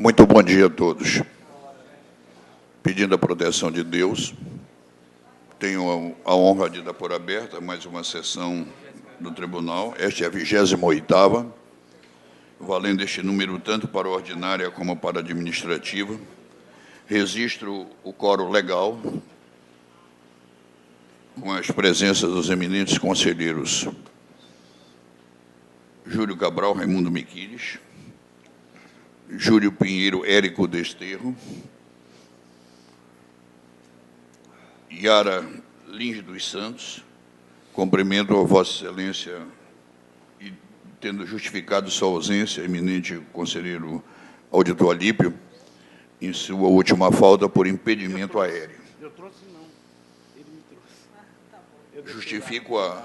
Muito bom dia a todos. Pedindo a proteção de Deus, tenho a honra de dar por aberta mais uma sessão do Tribunal. Esta é a 28ª, valendo este número tanto para a ordinária como para a administrativa. Registro o quórum legal, com as presenças dos eminentes conselheiros Júlio Cabral, Raimundo Miquiles, Júlio Pinheiro, Érico Desterro, Yara Lins dos Santos. Cumprimento a Vossa Excelência e, tendo justificado sua ausência, eminente conselheiro auditor Alípio, em sua última falta por impedimento aéreo. Eu trouxe, não. Ele me trouxe. Justifico a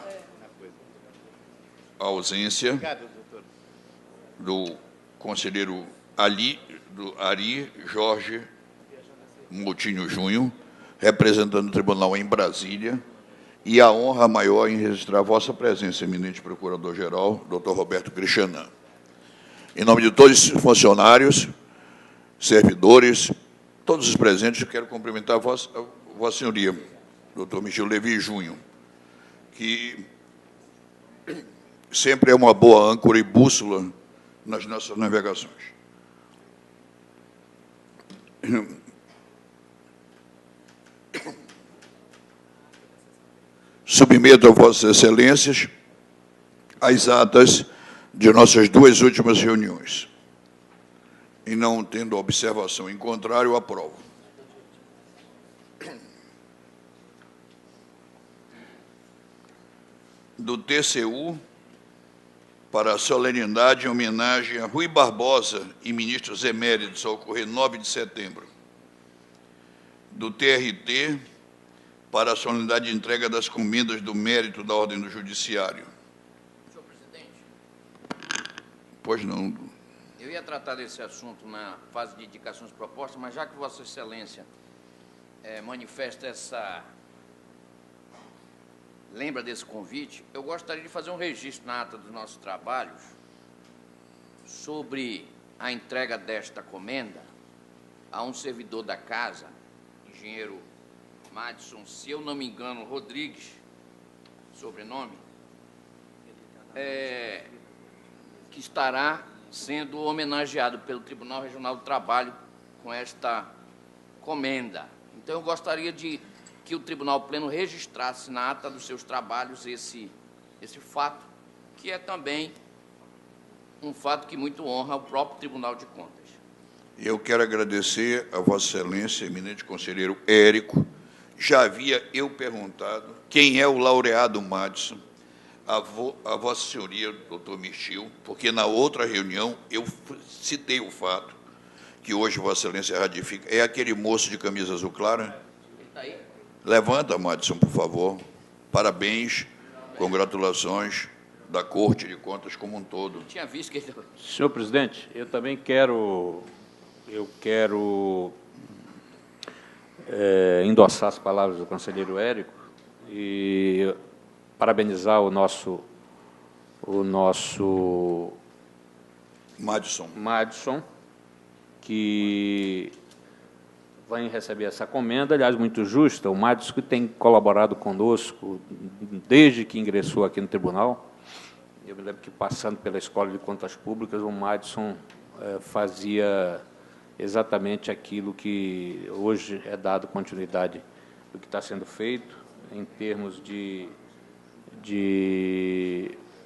ausência do conselheiro Ari Jorge Moutinho Júnior, representando o Tribunal em Brasília, e a honra maior em registrar a vossa presença, eminente Procurador-Geral, Dr. Roberto Cristianan. Em nome de todos os funcionários, servidores, todos os presentes, eu quero cumprimentar a Vossa Senhoria, Dr. Michel Levi Júnior, que sempre é uma boa âncora e bússola nas nossas navegações. Submeto a Vossas Excelências as atas de nossas duas últimas reuniões. E, não tendo observação em contrário, aprovo. Do TCU, para a solenidade em homenagem a Rui Barbosa e ministros eméritos, a ocorrer 9 de setembro. Do TRT, para a solenidade de entrega das comendas do mérito da Ordem do Judiciário. Senhor presidente. Pois não. Eu ia tratar desse assunto na fase de indicações propostas, mas já que Vossa Excelência manifesta lembra desse convite, eu gostaria de fazer um registro na ata dos nossos trabalhos sobre a entrega desta comenda a um servidor da casa, engenheiro Madison, se eu não me engano, Rodrigues, sobrenome, que estará sendo homenageado pelo Tribunal Regional do Trabalho com esta comenda. Então, eu gostaria que o Tribunal Pleno registrasse na ata dos seus trabalhos esse fato, que é também um fato que muito honra o próprio Tribunal de Contas. Eu quero agradecer a Vossa Excelência, eminente conselheiro Érico. Já havia eu perguntado quem é o laureado Madison, a Vossa Senhoria, doutor Michel, porque na outra reunião eu citei o fato que hoje Vossa Excelência ratifica. É aquele moço de camisa azul clara? Ele está aí? Levanta, Madison, por favor. Parabéns, congratulações da Corte de Contas como um todo. Eu tinha visto que ele... Senhor presidente, eu também quero endossar as palavras do conselheiro Érico e parabenizar o nosso Madison, que vai receber essa comenda, aliás, muito justa. O Madison, que tem colaborado conosco desde que ingressou aqui no tribunal. Eu me lembro que, passando pela Escola de Contas Públicas, o Madison fazia exatamente aquilo que hoje é dado continuidade do que está sendo feito, em termos de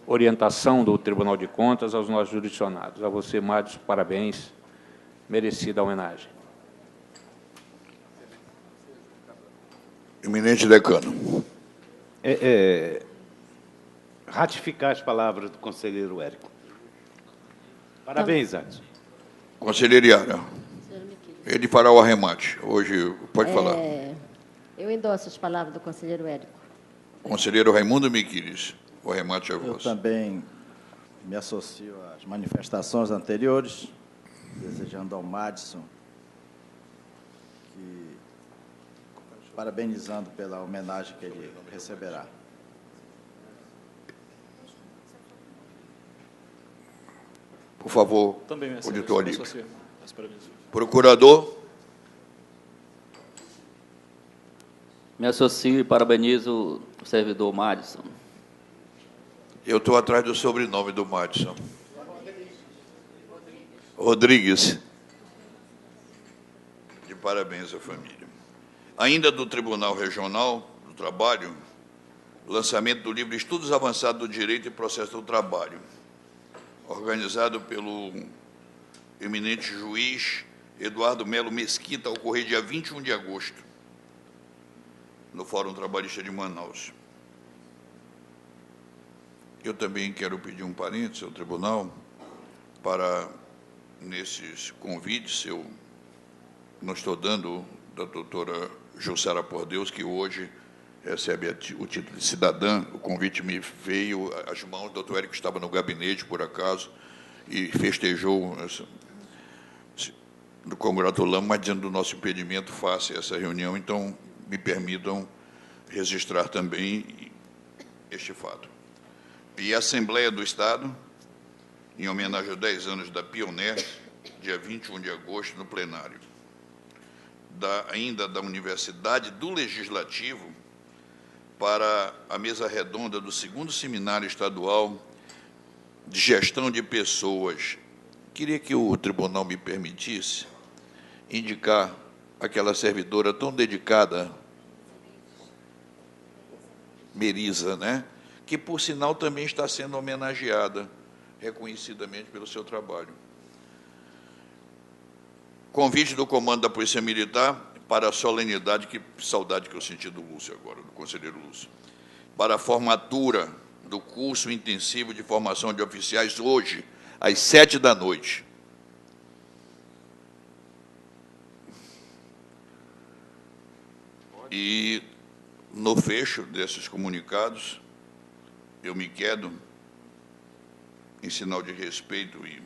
orientação do Tribunal de Contas aos nossos jurisdicionados. A você, Madison, parabéns, merecida a homenagem. Eminente decano. Ratificar as palavras do conselheiro Érico. Parabéns, Adson. Conselheiro Yara, ele fará o arremate. Hoje, pode falar. Eu endosso as palavras do conselheiro Érico. Conselheiro Raimundo Miquiles, o arremate é Eu vosso. também me associo às manifestações anteriores, desejando ao Madison, parabenizando pela homenagem que ele receberá. Por favor, Também, auditor Alípio. Procurador. Me associo e parabenizo o servidor Madison. Eu estou atrás do sobrenome do Madison. Rodrigues. De parabéns à família. Ainda do Tribunal Regional do Trabalho, lançamento do livro Estudos Avançados do Direito e Processo do Trabalho, organizado pelo eminente juiz Eduardo Melo Mesquita, ao ocorrer dia 21 de agosto, no Fórum Trabalhista de Manaus. Eu também quero pedir um parênteses ao tribunal para, nesses convites, eu não estou dando da doutora Jussara Por Deus, que hoje recebe o título de cidadã. O convite me veio às mãos, o doutor Érico estava no gabinete, por acaso, e festejou, congratulamos, mas dizendo do nosso impedimento face a essa reunião, então me permitam registrar também este fato. E a Assembleia do Estado, em homenagem aos 10 anos da Pioneer, dia 21 de agosto, no plenário, ainda da Universidade do Legislativo, para a mesa redonda do 2º Seminário Estadual de Gestão de Pessoas. Queria que o tribunal me permitisse indicar aquela servidora tão dedicada, Merisa, né? Que, por sinal, também está sendo homenageada, reconhecidamente, pelo seu trabalho. Convite do Comando da Polícia Militar para a solenidade, que saudade que eu senti do Lúcio agora, do conselheiro Lúcio, para a formatura do curso intensivo de formação de oficiais, hoje, às 19h. E, no fecho desses comunicados, eu me quedo, em sinal de respeito e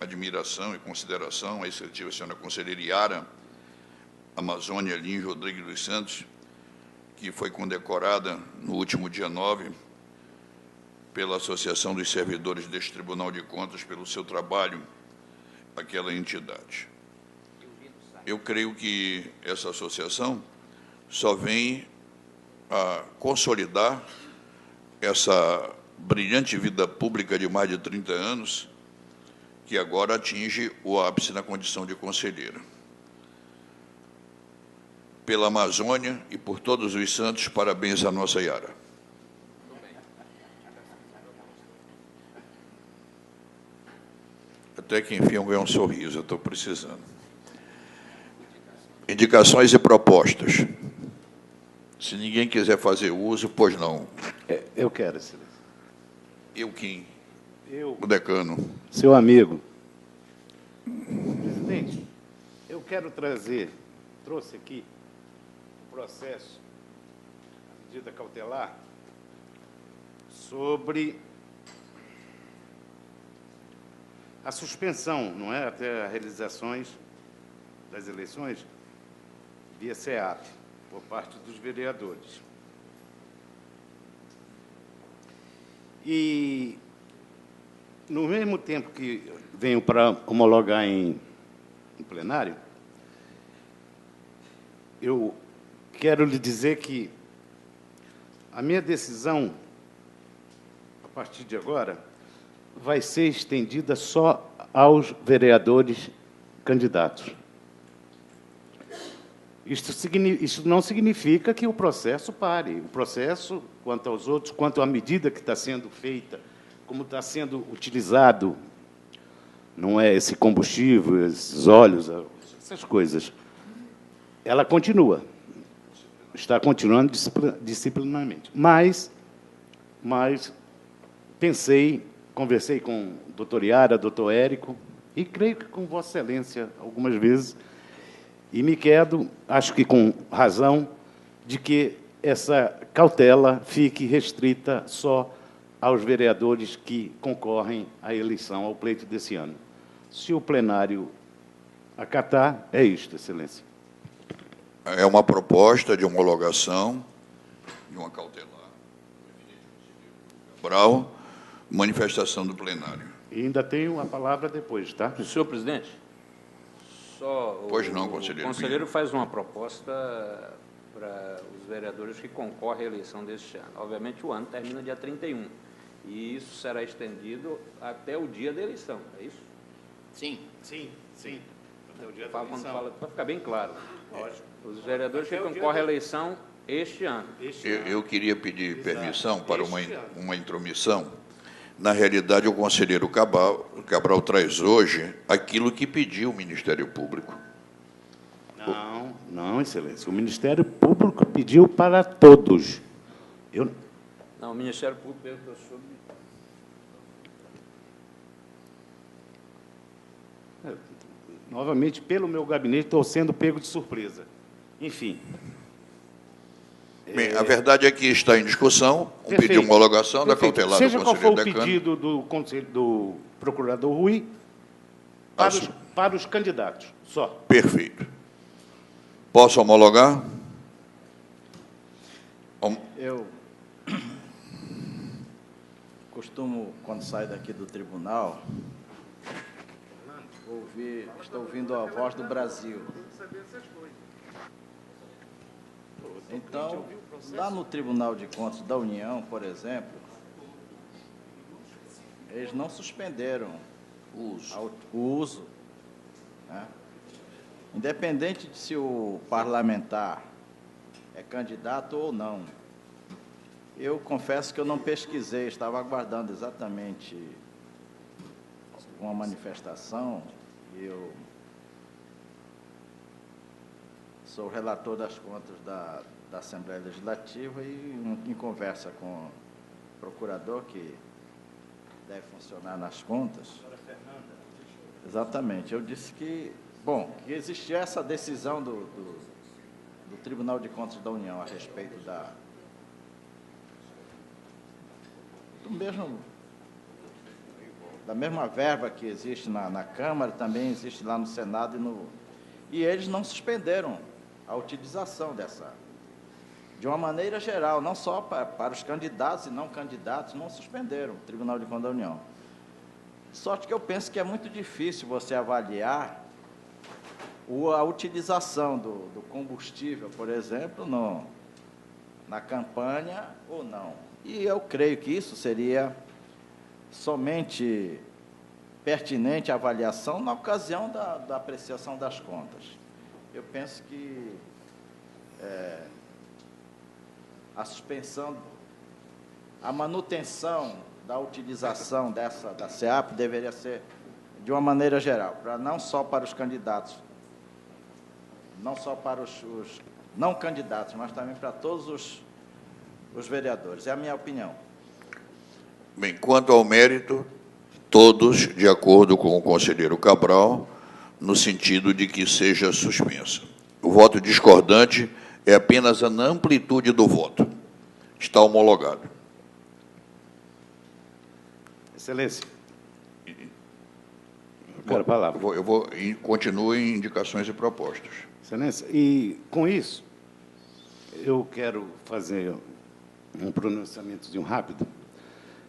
admiração e consideração à excetiva senhora conselheira Yara Amazônia Lins Rodrigues dos Santos, que foi condecorada no último dia 9 pela Associação dos Servidores deste Tribunal de Contas pelo seu trabalho àquela entidade. Eu creio que essa associação só vem a consolidar essa brilhante vida pública de mais de 30 anos, que agora atinge o ápice na condição de conselheira. Pela Amazônia e por todos os santos, parabéns à nossa Yara. Até que, enfim, eu ganhei um sorriso, eu estou precisando. Indicações e propostas. Se ninguém quiser fazer uso, pois não. Eu quero, excelência. Eu quem? Eu. O decano. Seu amigo. Presidente, eu quero trouxe aqui o processo, a medida cautelar, sobre a suspensão, não é, até a realização das eleições via SEAP, por parte dos vereadores. E, no mesmo tempo que venho para homologar em plenário, eu quero lhe dizer que a minha decisão, a partir de agora, vai ser estendida só aos vereadores candidatos. Isso não significa que o processo pare. O processo, quanto aos outros, quanto à medida que está sendo feita, como está sendo utilizado, não é, esse combustível, esses óleos, essas coisas, ela continua. Está continuando disciplinarmente. Mas pensei, conversei com o doutor Yara, doutor Érico, e creio que com Vossa Excelência algumas vezes, e me quedo, acho que com razão, de que essa cautela fique restrita só aos vereadores que concorrem à eleição, ao pleito desse ano. Se o plenário acatar, é isto, Excelência. É uma proposta de homologação de uma cautelar. Brau, manifestação do plenário. E ainda tenho a palavra depois, tá? Senhor presidente, Pois não, o conselheiro. conselheiro faz uma proposta para os vereadores que concorrem à eleição deste ano. Obviamente, o ano termina dia 31, e isso será estendido até o dia da eleição, é isso? Sim. Sim, sim. Até o dia Quando fala, para ficar bem claro. Os vereadores que concorrem à eleição este ano. Eu queria pedir permissão para uma intromissão. Na realidade, o conselheiro Cabral traz hoje aquilo que pediu o Ministério Público. Não, Excelência. O Ministério Público pediu para todos. Não, o Ministério Público perguntou sobre... Novamente, pelo meu gabinete, estou sendo pego de surpresa. Enfim. Bem, a verdade é que está em discussão um Perfeito, pedido de homologação da perfeito. cautelar Seja do qual for conselheiro o decano. pedido do procurador Rui, para os candidatos, só. Perfeito. Posso homologar? Eu costumo, quando saio daqui do tribunal, estou ouvindo a voz do Brasil. Então, lá no Tribunal de Contas da União, por exemplo, eles não suspenderam o uso, né? Independente de se o parlamentar é candidato ou não. Eu confesso que eu não pesquisei, estava aguardando exatamente uma manifestação, e eu sou relator das contas da Assembleia Legislativa e, em conversa com o procurador, que deve funcionar nas contas, exatamente, eu disse que, bom, que existia essa decisão do Tribunal de Contas da União a respeito da mesma verba que existe na Câmara, também existe lá no Senado e eles não suspenderam a utilização de uma maneira geral, não só para os candidatos e não candidatos, não suspenderam o Tribunal de Contas da União. Sorte que eu penso que é muito difícil você avaliar a utilização do combustível, por exemplo, na campanha ou não. E eu creio que isso seria somente pertinente à avaliação na ocasião da apreciação das contas. Eu penso que a suspensão, a manutenção da utilização da SEAP deveria ser de uma maneira geral, não só para os candidatos, não só para os não candidatos, mas também para todos os vereadores. É a minha opinião. Bem, quanto ao mérito, todos de acordo com o conselheiro Cabral, no sentido de que seja suspensa. O voto discordante é apenas a amplitude do voto. Está homologado. Excelência. Eu quero a palavra. Continuo em indicações e propostas. Excelência, e com isso, eu quero fazer um pronunciamentozinho rápido.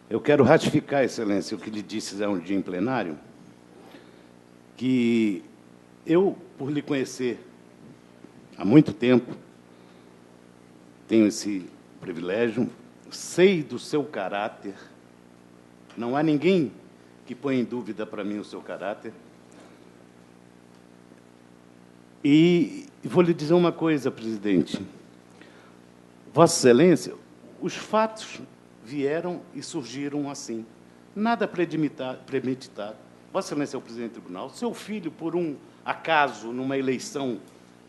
Eu quero ratificar, Excelência, o que lhe disse há um dia em plenário, que eu, por lhe conhecer há muito tempo, tenho esse privilégio, sei do seu caráter, não há ninguém que põe em dúvida para mim o seu caráter. E vou lhe dizer uma coisa, presidente. Vossa Excelência, os fatos vieram e surgiram assim. Nada premeditado. Vossa Excelência é o presidente do tribunal. Seu filho, por um acaso, numa eleição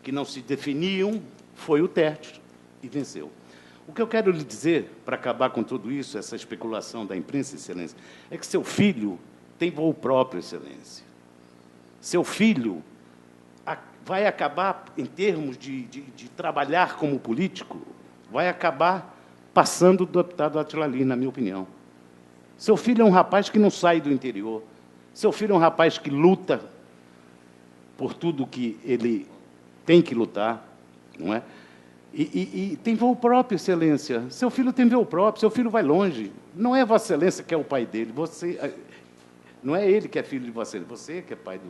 que não se definiam, foi o teste e venceu. O que eu quero lhe dizer, para acabar com tudo isso, essa especulação da imprensa, Excelência, é que seu filho tem voo próprio, Excelência. Seu filho vai acabar, em termos de trabalhar como político, vai acabar passando do deputado Átila Lins, na minha opinião. Seu filho é um rapaz que não sai do interior. Seu filho é um rapaz que luta por tudo que ele tem que lutar, não é? E tem voo próprio, Excelência. Seu filho tem voo próprio, seu filho vai longe. Não é Vossa Excelência que é o pai dele. Não é ele que é filho de você que é pai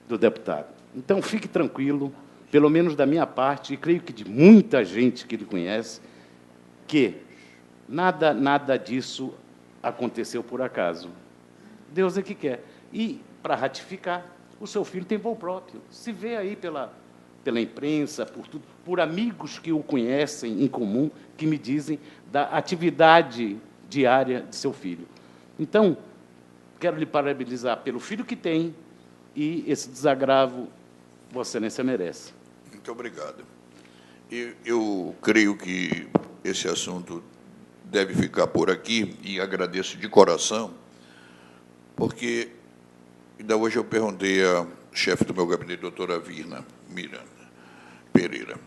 do deputado. Então, fique tranquilo, pelo menos da minha parte, e creio que de muita gente que ele conhece, que nada disso aconteceu por acaso. Deus é que quer. E, para ratificar, o seu filho tem voo próprio. Se vê aí pela imprensa, por amigos que o conhecem em comum, que me dizem da atividade diária de seu filho. Então, quero lhe parabenizar pelo filho que tem e esse desagravo Vossa Excelência merece. Muito obrigado. Eu creio que esse assunto deve ficar por aqui e agradeço de coração, porque ainda hoje eu perguntei à chefe do meu gabinete, doutora Virna Miranda Pereira.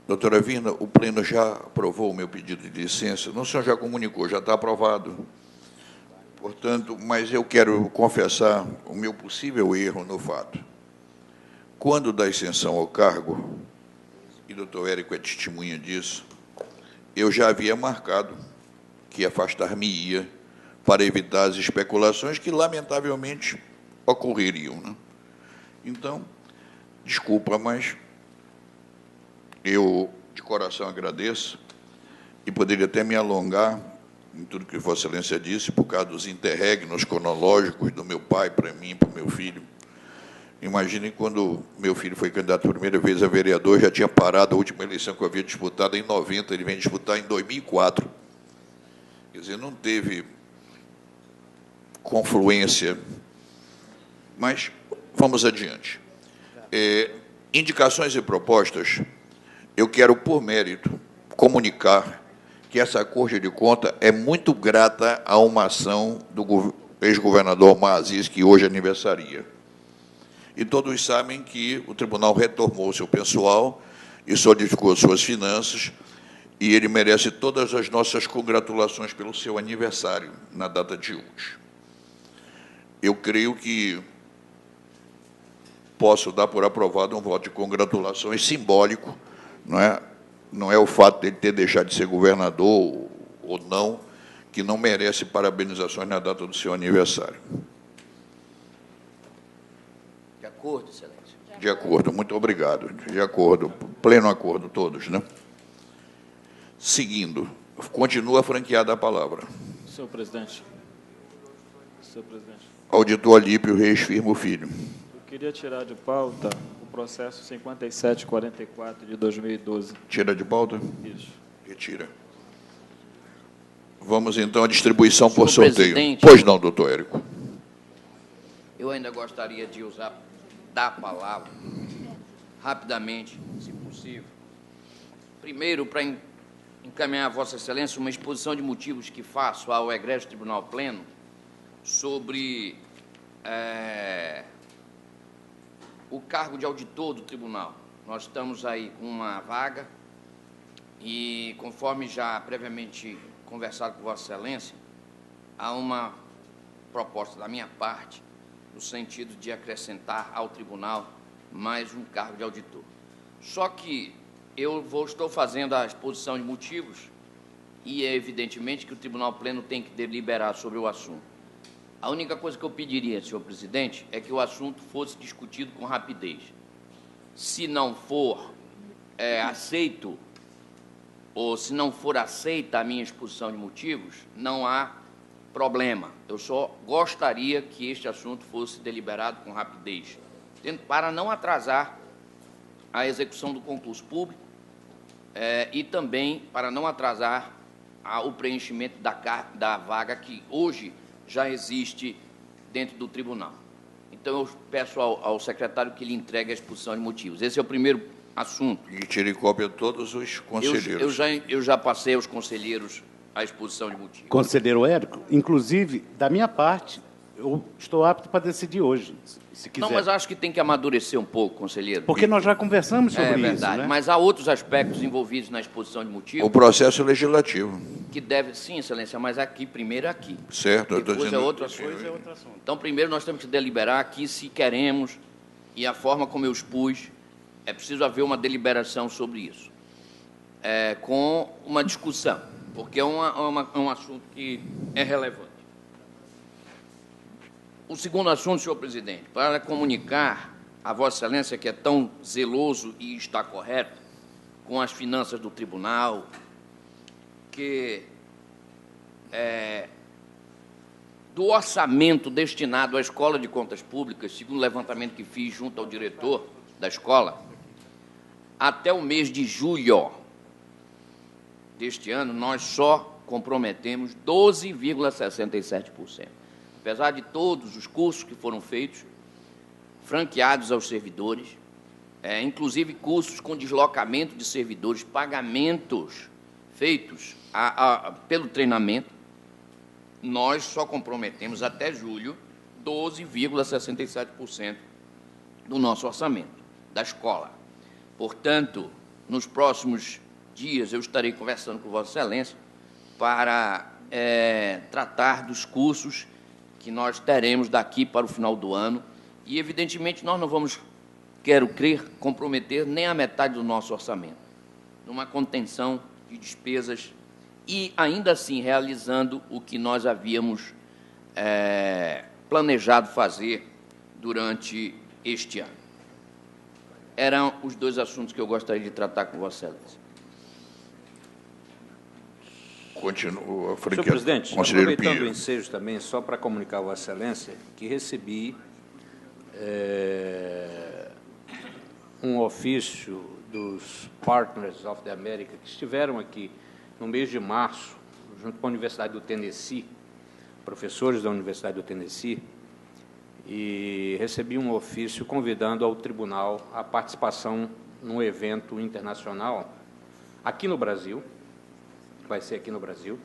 Doutora Virna, o Pleno já aprovou o meu pedido de licença? Não, o senhor já comunicou, já está aprovado. Portanto, mas eu quero confessar o meu possível erro no fato. Quando da extensão ao cargo, e o doutor Érico é testemunha disso, eu já havia marcado que afastar-me-ia para evitar as especulações que, lamentavelmente, ocorreriam, né? Então, desculpa, mas eu, de coração, agradeço e poderia até me alongar em tudo que Vossa Excelência disse, por causa dos interregnos cronológicos do meu pai para mim e para o meu filho. Imaginem quando meu filho foi candidato a primeira vez a vereador, já tinha parado a última eleição que eu havia disputado em 90, ele vem disputar em 2004. Quer dizer, não teve confluência. Mas vamos adiante. Indicações e propostas, eu quero, por mérito, comunicar que essa Corte de Contas é muito grata a uma ação do ex-governador Omar Aziz, que hoje aniversaria. E todos sabem que o tribunal retomou seu pessoal e solidificou suas finanças, e ele merece todas as nossas congratulações pelo seu aniversário, na data de hoje. Eu creio que posso dar por aprovado um voto de congratulações simbólico, não é o fato de ele ter deixado de ser governador ou não, que não merece parabenizações na data do seu aniversário. De acordo, Excelência. De acordo, muito obrigado. De acordo, pleno acordo, todos, né? Seguindo, continua franqueada a palavra. Senhor presidente. Senhor presidente. Auditor Alípio Reis Firmo Filho. Eu queria tirar de pauta o processo 5744 de 2012. Tira de pauta? Isso. Retira. Vamos, então, à distribuição por Senhor sorteio. presidente. Pois não, doutor Érico. Eu ainda gostaria de dar a palavra, rapidamente, se possível. Primeiro, para encaminhar a Vossa Excelência uma exposição de motivos que faço ao Egrégio Tribunal Pleno sobre o cargo de auditor do tribunal. Nós estamos aí com uma vaga e, conforme já previamente conversado com Vossa Excelência, há uma proposta da minha parte no sentido de acrescentar ao tribunal mais um cargo de auditor. Só que estou fazendo a exposição de motivos e é evidentemente que o Tribunal Pleno tem que deliberar sobre o assunto. A única coisa que eu pediria, senhor presidente, é que o assunto fosse discutido com rapidez. Se não for aceito, ou se não for aceita a minha exposição de motivos, não há problema. Eu só gostaria que este assunto fosse deliberado com rapidez, para não atrasar a execução do concurso público e também para não atrasar o preenchimento da vaga que hoje já existe dentro do tribunal. Então, eu peço ao secretário que lhe entregue a exposição de motivos. Esse é o primeiro assunto. E tire cópia de todos os conselheiros. Eu já passei aos conselheiros a exposição de motivos. Conselheiro Érico, inclusive, da minha parte, eu estou apto para decidir hoje, se quiser. Não, mas acho que tem que amadurecer um pouco, conselheiro. Porque nós já conversamos sobre isso. É verdade, né? Mas há outros aspectos envolvidos na exposição de motivos. O processo legislativo. Que deve, sim, Excelência, mas primeiro é aqui. Certo. Depois é outro assunto. Então, primeiro nós temos que deliberar aqui se queremos, e a forma como eu expus, é preciso haver uma deliberação sobre isso. Com uma discussão, porque é um assunto que é relevante. O segundo assunto, senhor presidente, para comunicar a Vossa Excelência, que é tão zeloso e está correto com as finanças do tribunal, que do orçamento destinado à Escola de Contas Públicas, segundo o levantamento que fiz junto ao diretor da escola, até o mês de julho deste ano, nós só comprometemos 12,67%. Apesar de todos os cursos que foram feitos, franqueados aos servidores, inclusive cursos com deslocamento de servidores, pagamentos feitos pelo treinamento, nós só comprometemos até julho 12,67% do nosso orçamento da escola. Portanto, nos próximos dias eu estarei conversando com Vossa Excelência para tratar dos cursos que nós teremos daqui para o final do ano e, evidentemente, nós não vamos, quero crer, comprometer nem a metade do nosso orçamento, numa contenção de despesas e, ainda assim, realizando o que nós havíamos planejado fazer durante este ano. Eram os dois assuntos que eu gostaria de tratar com Vossa Excelência. Continua, senhor presidente, conselheiro aproveitando Pinheiro. o ensejo também, só para comunicar a Vossa Excelência que recebi um ofício dos Partners of the America que estiveram aqui no mês de março, junto com a Universidade do Tennessee, professores da Universidade do Tennessee, e recebi um ofício convidando ao tribunal a participação num evento internacional aqui no Brasil, vai ser aqui no Brasil,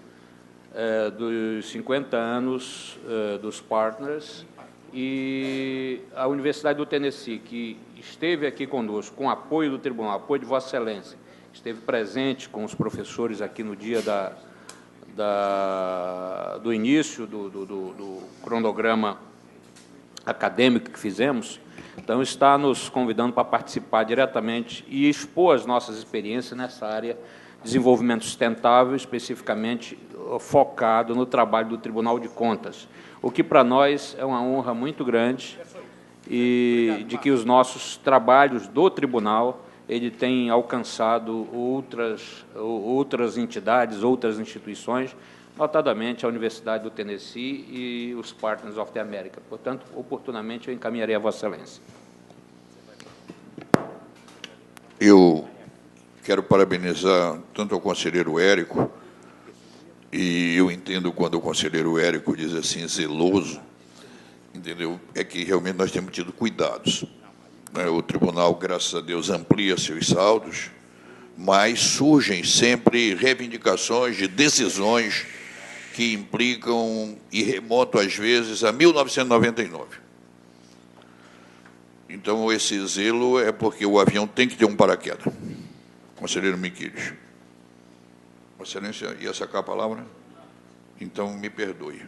dos 50 anos dos Partners, e a Universidade do Tennessee, que esteve aqui conosco, com apoio do tribunal, apoio de Vossa Excelência, esteve presente com os professores aqui no dia do início do cronograma acadêmico que fizemos, então está nos convidando para participar diretamente e expor as nossas experiências nessa área de desenvolvimento sustentável, especificamente focado no trabalho do Tribunal de Contas, o que para nós é uma honra muito grande e de que os nossos trabalhos do Tribunal ele tem alcançado outras entidades, outras instituições, notadamente a Universidade do Tennessee e os Partners of the America. Portanto, oportunamente, eu encaminharei a Vossa Excelência. Eu quero parabenizar tanto ao conselheiro Érico, e eu entendo quando o conselheiro Érico diz assim, zeloso, entendeu? É que realmente nós temos tido cuidados. O tribunal, graças a Deus, amplia seus saldos, mas surgem sempre reivindicações de decisões que implicam e remontam, às vezes, a 1999. Então, esse zelo é porque o avião tem que ter um paraquedas. Conselheiro Miquiles. Vossa Excelência, ia sacar a palavra? Então, me perdoe.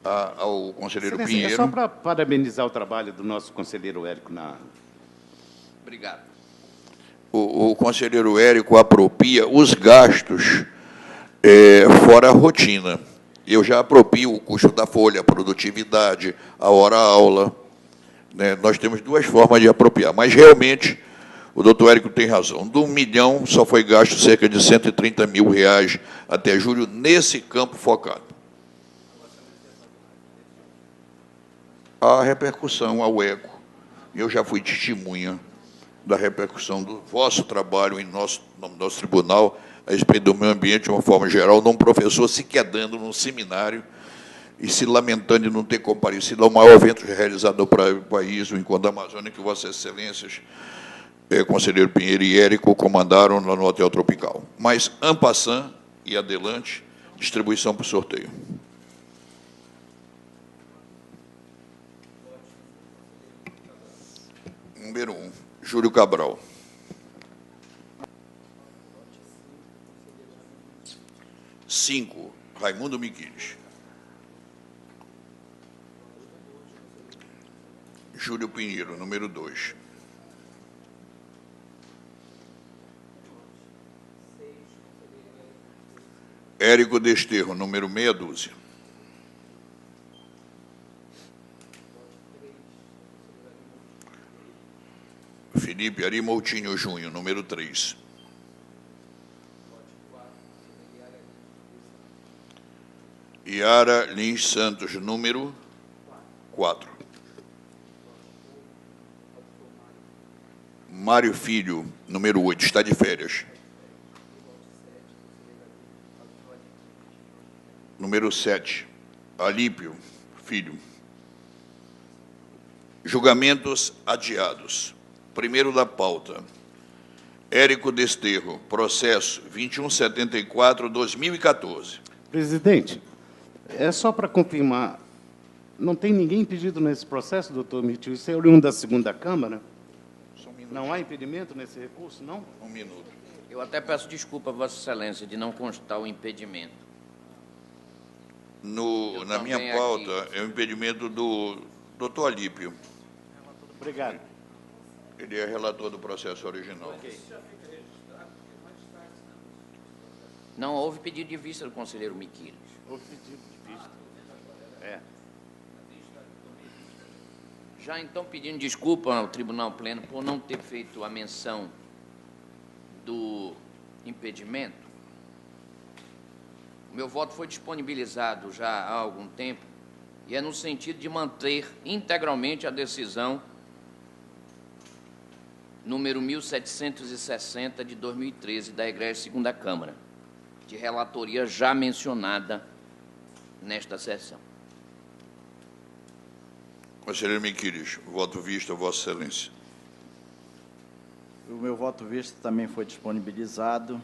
Ao conselheiro Pinheiro. É só para parabenizar o trabalho do nosso conselheiro Érico na... Obrigado. O conselheiro Érico apropria os gastos fora a rotina. Eu já apropio o custo da folha, a produtividade, a hora-aula. Né? Nós temos duas formas de apropriar, mas, realmente, o doutor Érico tem razão. Do 1 milhão, só foi gasto cerca de R$130 mil até julho nesse campo focado. A repercussão ao ECO, eu já fui testemunha da repercussão do vosso trabalho no nosso tribunal, a respeito do meio ambiente, de uma forma geral, num professor se quedando num seminário e se lamentando de não ter comparecido ao maior evento realizado para o país, o Encontro da Amazônia, que Vossas Excelências, conselheiro Pinheiro e Érico, comandaram lá no Hotel Tropical. Mas, en passant e adelante, distribuição por sorteio. Número 1, Júlio Cabral. Cinco, Raimundo Miquiles. Júlio Pinheiro, número 2. Érico Desterro, número meia dúzia. Felipe Ari Moutinho Júnior, número 3. Yara Lins Santos, número 4. Mário Filho, número 8, está de férias. Número 7, Alípio Filho. Julgamentos adiados. Primeiro da pauta. Érico Desterro, processo 2174-2014. Presidente, é só para confirmar, não tem ninguém impedido nesse processo, doutor Mirtio? Isso é oriundo da segunda Câmara? Não há impedimento nesse recurso, não? Um minuto. Eu até peço desculpa, Vossa Excelência, de não constar o impedimento. Na minha pauta, é o impedimento do doutor Alípio. Obrigado. Ele é relator do processo original. Não houve pedido de vista do conselheiro Miquiles. Houve pedido de vista. É. Já então pedindo desculpa ao Tribunal Pleno por não ter feito a menção do impedimento, o meu voto foi disponibilizado já há algum tempo e é no sentido de manter integralmente a decisão número 1760 de 2013 da Egrégia Segunda Câmara, de relatoria já mencionada nesta sessão. Conselheiro Miquiles, voto visto, Vossa Excelência. O meu voto visto também foi disponibilizado.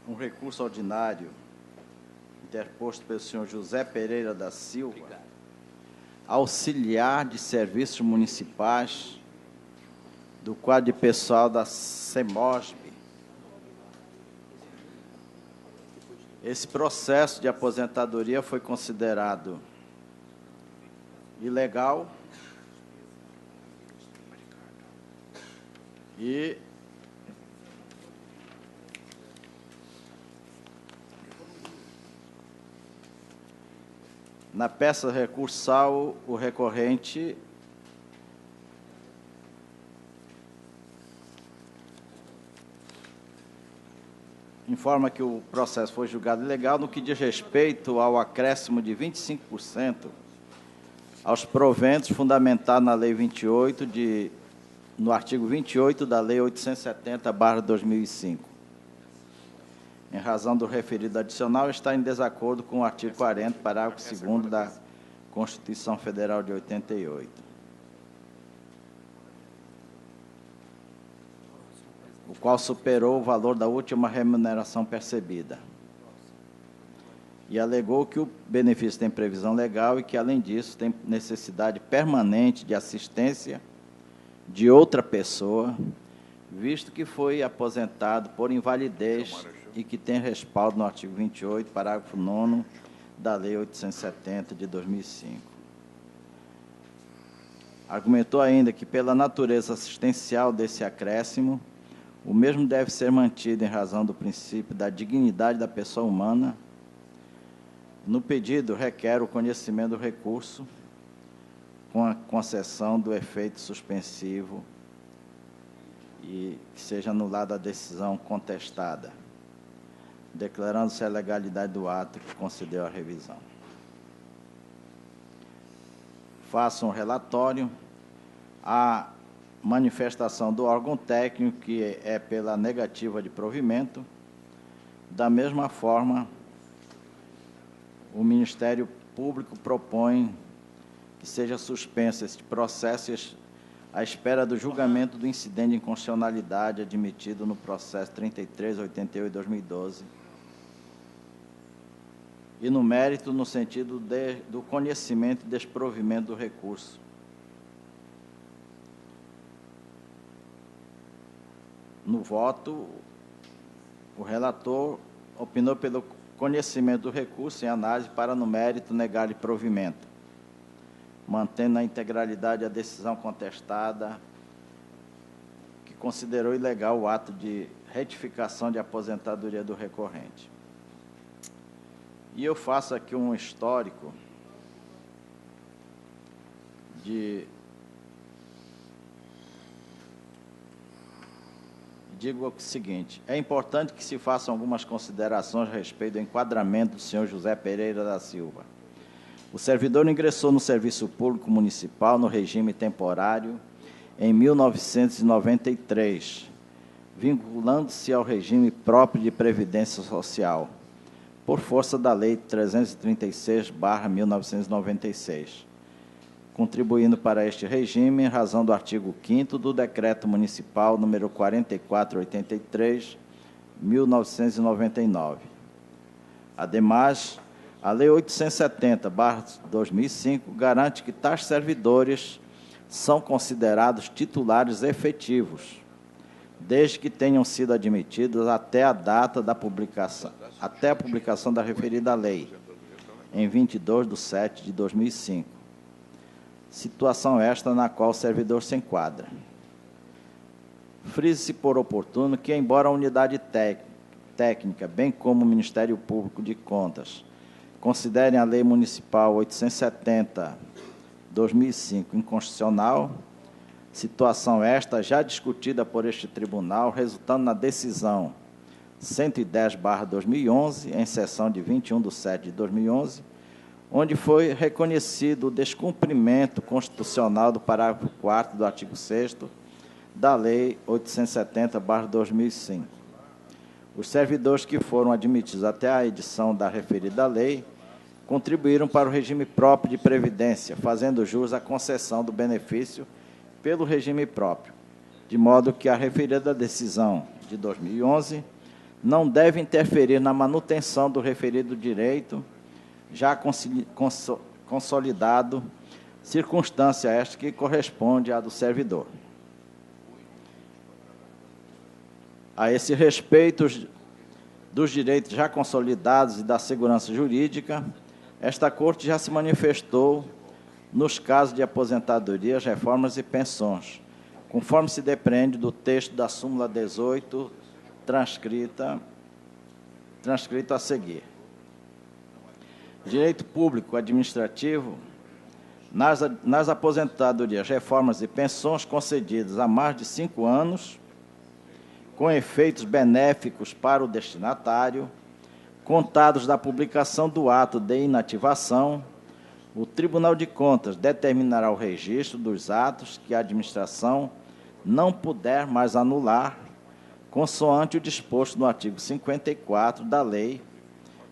Um recurso ordinário interposto pelo senhor José Pereira da Silva, auxiliar de serviços municipais do quadro de pessoal da CEMOSB. Esse processo de aposentadoria foi considerado ilegal e na peça recursal o recorrente informa que o processo foi julgado ilegal no que diz respeito ao acréscimo de 25% aos proventos fundamentados na Lei 28, no artigo 28 da Lei 870/2005. Em razão do referido adicional, está em desacordo com o artigo 40, parágrafo 2º da Constituição Federal de 88. O qual superou o valor da última remuneração percebida. E alegou que o benefício tem previsão legal e que, além disso, tem necessidade permanente de assistência de outra pessoa, visto que foi aposentado por invalidez e que tem respaldo no artigo 28, parágrafo 9º da Lei 870 de 2005. Argumentou ainda que, pela natureza assistencial desse acréscimo, o mesmo deve ser mantido em razão do princípio da dignidade da pessoa humana. No pedido, requer o conhecimento do recurso, com a concessão do efeito suspensivo e que seja anulada a decisão contestada, declarando-se a legalidade do ato que concedeu a revisão. Faço um relatório. A manifestação do órgão técnico, que é pela negativa de provimento. Da mesma forma, o Ministério Público propõe que seja suspenso este processo à espera do julgamento do incidente de inconstitucionalidade admitido no processo 3388/2012 e no mérito no sentido do conhecimento e desprovimento do recurso. No voto, o relator opinou pelo conhecimento do recurso em análise para, no mérito, negar-lhe provimento, mantendo a integralidade a decisão contestada, que considerou ilegal o ato de retificação de aposentadoria do recorrente. E eu faço aqui um histórico digo o seguinte: é importante que se façam algumas considerações a respeito do enquadramento do senhor José Pereira da Silva. O servidor ingressou no Serviço Público Municipal no regime temporário em 1993, vinculando-se ao regime próprio de Previdência Social, por força da Lei 336/1996, contribuindo para este regime em razão do artigo 5º do Decreto Municipal número 4483, 1999. Ademais, a Lei 870/2005 garante que tais servidores são considerados titulares efetivos, desde que tenham sido admitidos até a data da publicação, até a publicação da referida lei, em 22/7/2005. Situação esta na qual o servidor se enquadra. Frise-se por oportuno que, embora a unidade técnica, bem como o Ministério Público de Contas, considerem a Lei Municipal 870/2005 inconstitucional, situação esta já discutida por este tribunal, resultando na decisão 110/2011, em sessão de 21/7/2011, onde foi reconhecido o descumprimento constitucional do parágrafo 4º do artigo 6º da Lei 870/2005. Os servidores que foram admitidos até a edição da referida lei contribuíram para o regime próprio de previdência, fazendo jus à concessão do benefício pelo regime próprio, de modo que a referida decisão de 2011 não deve interferir na manutenção do referido direito já consolidado, circunstância esta que corresponde à do servidor. A esse respeito, dos direitos já consolidados e da segurança jurídica, esta Corte já se manifestou nos casos de aposentadorias, reformas e pensões, conforme se depreende do texto da súmula 18, transcrito a seguir. Direito público administrativo, nas aposentadorias, reformas e pensões concedidas há mais de 5 anos, com efeitos benéficos para o destinatário, contados da publicação do ato de inativação, o Tribunal de Contas determinará o registro dos atos que a administração não puder mais anular, consoante o disposto no artigo 54 da Lei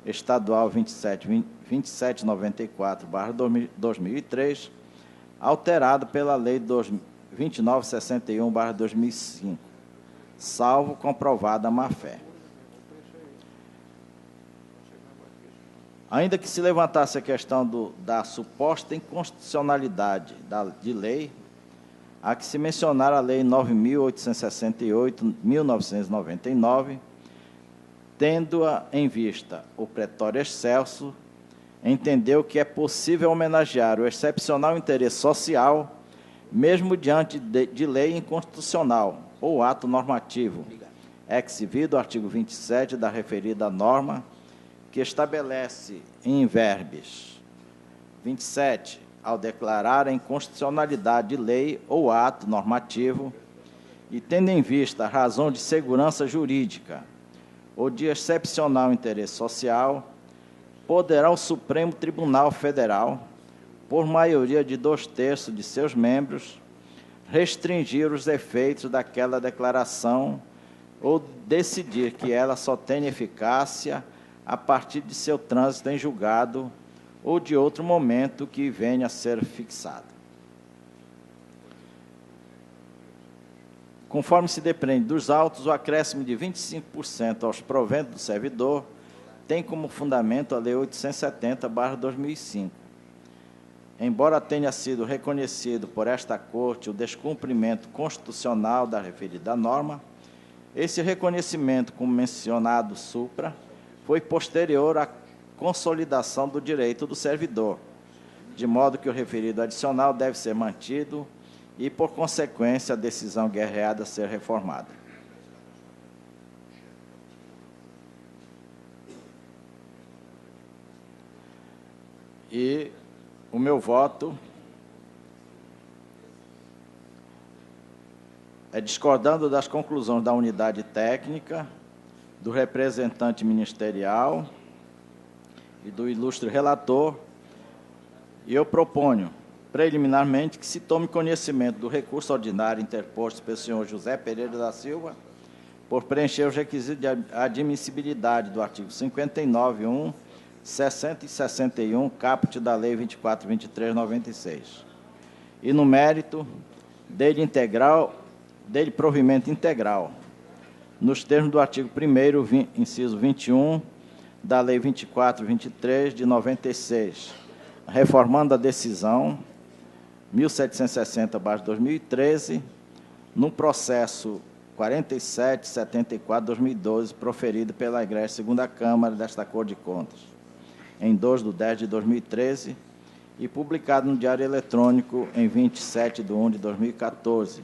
Estadual 2794/2003, alterado pela Lei 2961/2005, salvo comprovada má-fé. Ainda que se levantasse a questão da suposta inconstitucionalidade de lei, há que se mencionar a Lei 9.868/1999, tendo-a em vista o pretório excelso, entendeu que é possível homenagear o excepcional interesse social, mesmo diante de lei inconstitucional ou ato normativo, ex-vido o artigo 27 da referida norma, que estabelece em verbis 27, ao declarar a inconstitucionalidade de lei ou ato normativo, e tendo em vista a razão de segurança jurídica ou de excepcional interesse social, poderá o Supremo Tribunal Federal, por maioria de 2/3 de seus membros, restringir os efeitos daquela declaração ou decidir que ela só tenha eficácia a partir de seu trânsito em julgado ou de outro momento que venha a ser fixado. Conforme se depreende dos autos, o acréscimo de 25% aos proventos do servidor tem como fundamento a Lei 870/2005. Embora tenha sido reconhecido por esta Corte o descumprimento constitucional da referida norma, esse reconhecimento, como mencionado supra, foi posterior à consolidação do direito do servidor, de modo que o referido adicional deve ser mantido e, por consequência, a decisão guerreada ser reformada. E o meu voto discordando das conclusões da unidade técnica, do representante ministerial e do ilustre relator, e eu proponho, preliminarmente, que se tome conhecimento do recurso ordinário interposto pelo senhor José Pereira da Silva, por preencher os requisitos de admissibilidade do artigo 59.1, 60 e 61, caput da Lei 24.23/96. E, no mérito, dele provimento integral, nos termos do artigo 1º, inciso 21, da Lei 24.23, de 96, reformando a decisão 1760/2013, no processo 4774/2012, proferido pela Egrégia Segunda Câmara desta Corte de Contas, em 2/10/2013, e publicado no Diário Eletrônico em 27/1/2014,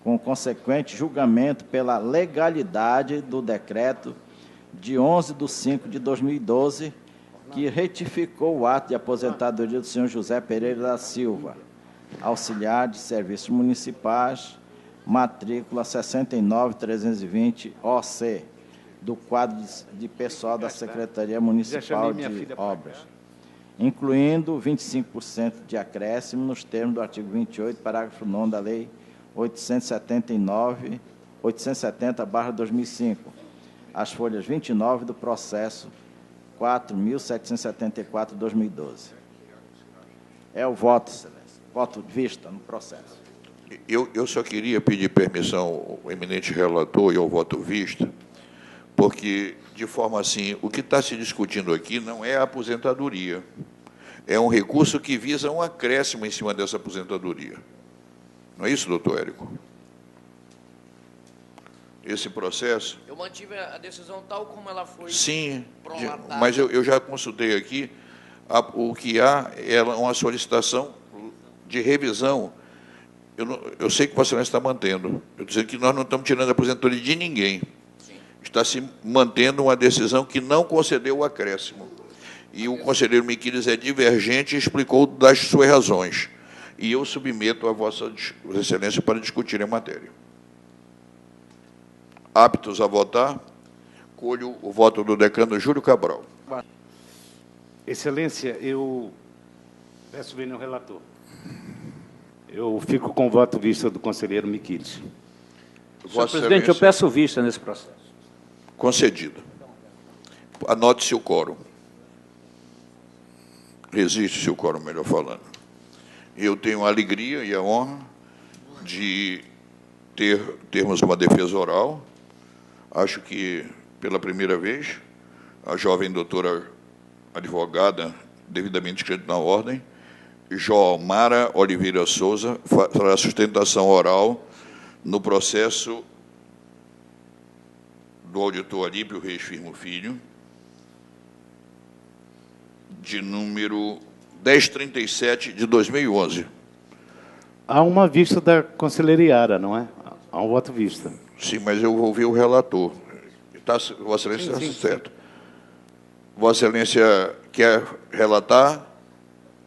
com consequente julgamento pela legalidade do decreto de 11/5/2012, que retificou o ato de aposentadoria do senhor José Pereira da Silva, auxiliar de serviços municipais, matrícula 69.320 do quadro de pessoal da Secretaria Municipal de Obras, incluindo 25% de acréscimo nos termos do artigo 28, parágrafo 9º da Lei 870/2005, as folhas 29 do processo 4.774/2012. É o voto, excelência. Voto de vista no processo. Eu só queria pedir permissão ao eminente relator e ao voto vista, porque, de forma assim, o que está se discutindo aqui não é a aposentadoria. É um recurso que visa um acréscimo em cima dessa aposentadoria. Não é isso, doutor Érico? Esse processo... Eu mantive a decisão tal como ela foi. Sim, prolatada. mas eu já consultei aqui, o que há é uma solicitação de revisão. Eu sei que Vossa Excelência está mantendo. Eu estou dizendo que nós não estamos tirando a aposentadoria de ninguém. Sim. Está se mantendo uma decisão que não concedeu o acréscimo. E o conselheiro Miquiles é divergente e explicou das suas razões. E eu submeto a Vossa Excelência para discutir a matéria. Aptos a votar, colho o voto do decano Júlio Cabral. Excelência, eu peço bem ao relator. Eu fico com o voto vista do conselheiro Miquiles. Senhor presidente, eu peço vista nesse processo. Concedido. Anote-se o quórum. Existe-se o quórum, melhor falando. Eu tenho a alegria e a honra de termos uma defesa oral. Acho que, pela primeira vez, a jovem doutora advogada, devidamente inscrita na ordem, Joalmara Oliveira Souza, fará sustentação oral no processo do auditor Alípio Reis Firmo Filho, de número 1037 de 2011. Há uma vista da conselheira Iara, não é? Há um voto vista. Sim, mas eu vou ouvir o relator. Vossa Excelência está certo. Vossa Excelência quer relatar?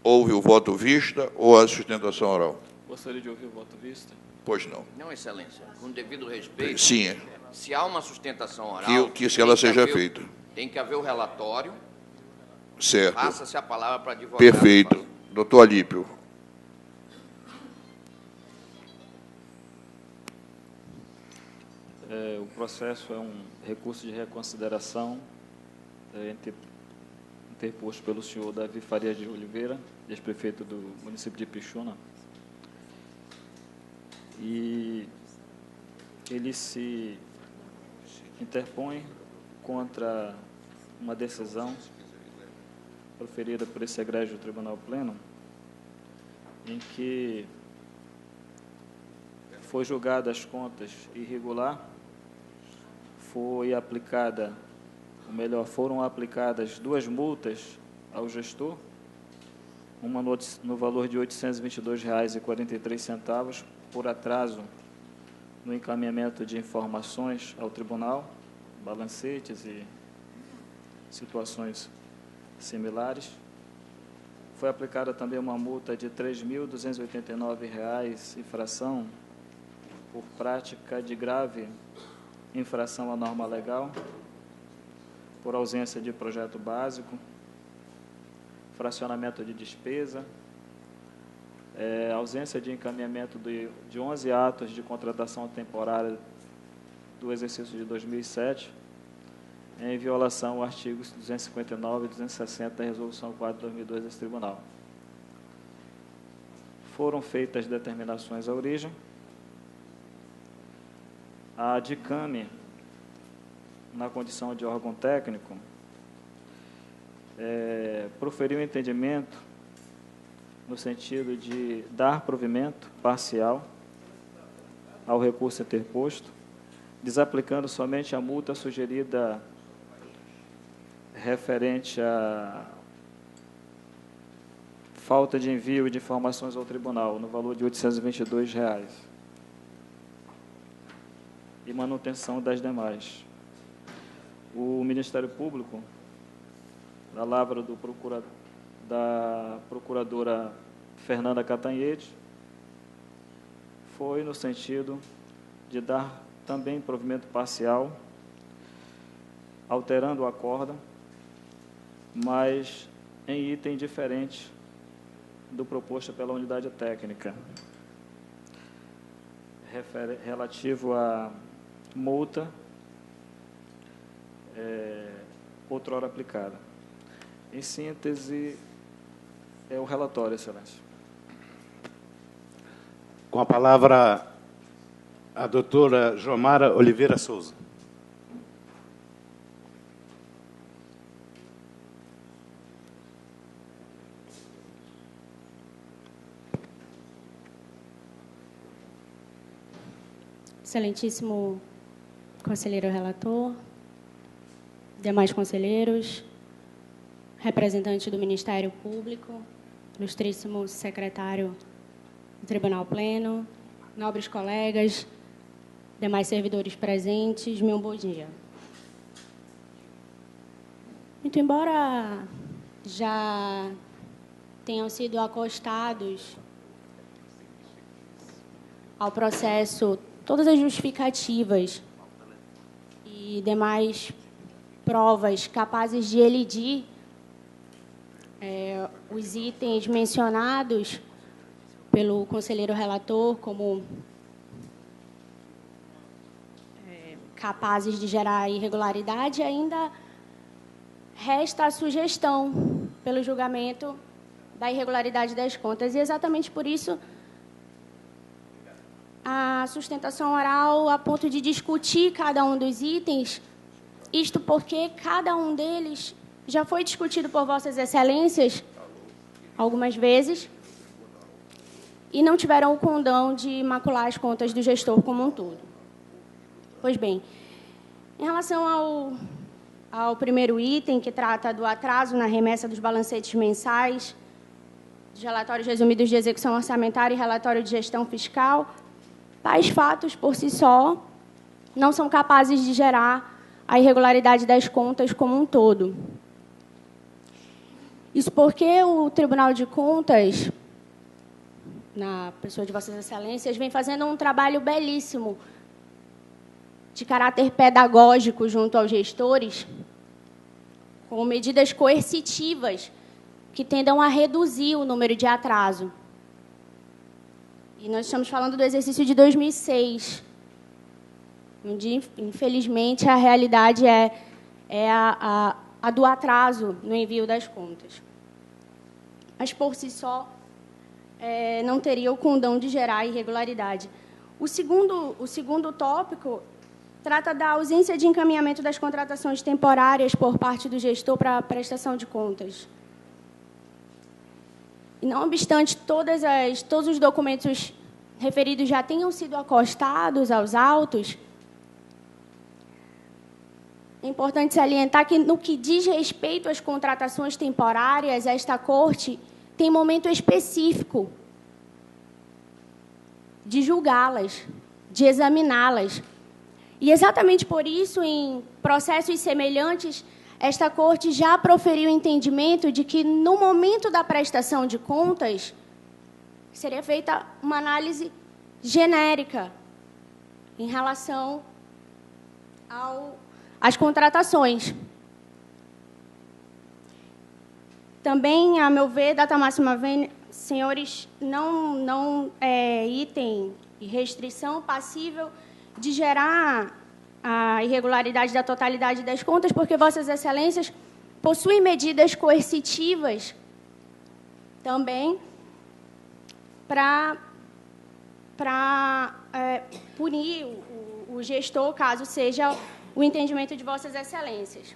Houve o voto vista ou a sustentação oral? Gostaria de ouvir o voto vista. Pois não. Não, excelência. Com devido respeito, Sim, se há uma sustentação oral... que ela seja feita. Tem que haver o relatório. Certo. Passa-se a palavra para advogado. Perfeito. Doutor Alípio. O processo é um recurso de reconsideração interposto pelo senhor Davi Faria de Oliveira, ex-prefeito do município de Pixuna. E ele se interpõe contra uma decisão proferida por esse egrégio Tribunal Pleno, em que foi julgada as contas irregular, foi aplicada, ou melhor, foram aplicadas 2 multas ao gestor, uma no valor de R$ 822,43 por atraso no encaminhamento de informações ao tribunal, balancetes e situações similares. Foi aplicada também uma multa de R$ 3.289 e fração por prática de grave infração à norma legal, por ausência de projeto básico, fracionamento de despesa, ausência de encaminhamento de 11 atos de contratação temporária do exercício de 2007, em violação ao artigo 259 e 260 da Resolução 4 de 2002 desse Tribunal. Foram feitas determinações à origem. A DICAME, na condição de órgão técnico, proferiu entendimento no sentido de dar provimento parcial ao recurso interposto, desaplicando somente a multa sugerida referente à falta de envio de informações ao tribunal, no valor de R$ 822, e manutenção das demais. O Ministério Público, na lavra da procuradora Fernanda Catanhede, foi no sentido de dar também provimento parcial, alterando o acórdão, mas em item diferente do proposto pela unidade técnica, relativo à multa outrora aplicada. Em síntese, é o relatório, Excelência. Com a palavra, a doutora Jomara Oliveira Souza. Excelentíssimo conselheiro relator, demais conselheiros, representante do Ministério Público, ilustríssimo secretário do Tribunal Pleno, nobres colegas, demais servidores presentes, meu bom dia. Muito embora já tenham sido acostados ao processo todas as justificativas e demais provas capazes de elidir os itens mencionados pelo conselheiro relator como capazes de gerar irregularidade, ainda resta a sugestão pelo julgamento da irregularidade das contas. E exatamente por isso a sustentação oral a ponto de discutir cada um dos itens, isto porque cada um deles já foi discutido por Vossas Excelências algumas vezes e não tiveram o condão de macular as contas do gestor como um todo. Pois bem, em relação ao primeiro item, que trata do atraso na remessa dos balancetes mensais, dos relatórios resumidos de execução orçamentária e relatório de gestão fiscal, tais fatos, por si só, não são capazes de gerar a irregularidade das contas como um todo. Isso porque o Tribunal de Contas, na pessoa de Vossas Excelências, vem fazendo um trabalho belíssimo de caráter pedagógico junto aos gestores, com medidas coercitivas que tendam a reduzir o número de atraso. E nós estamos falando do exercício de 2006, onde, infelizmente, a realidade é a do atraso no envio das contas. Mas, por si só, não teria o condão de gerar irregularidade. O segundo tópico trata da ausência de encaminhamento das contratações temporárias por parte do gestor para a prestação de contas. E, não obstante todos os documentos referidos já tenham sido acostados aos autos, é importante salientar que, no que diz respeito às contratações temporárias, esta Corte tem momento específico de julgá-las, de examiná-las. E, exatamente por isso, em processos semelhantes, esta Corte já proferiu o entendimento de que, no momento da prestação de contas, seria feita uma análise genérica em relação às contratações. Também, a meu ver, data máxima vênia, senhores, não é item e restrição passível de gerar a irregularidade da totalidade das contas, porque Vossas Excelências possuem medidas coercitivas também para punir o gestor, caso seja o entendimento de Vossas Excelências.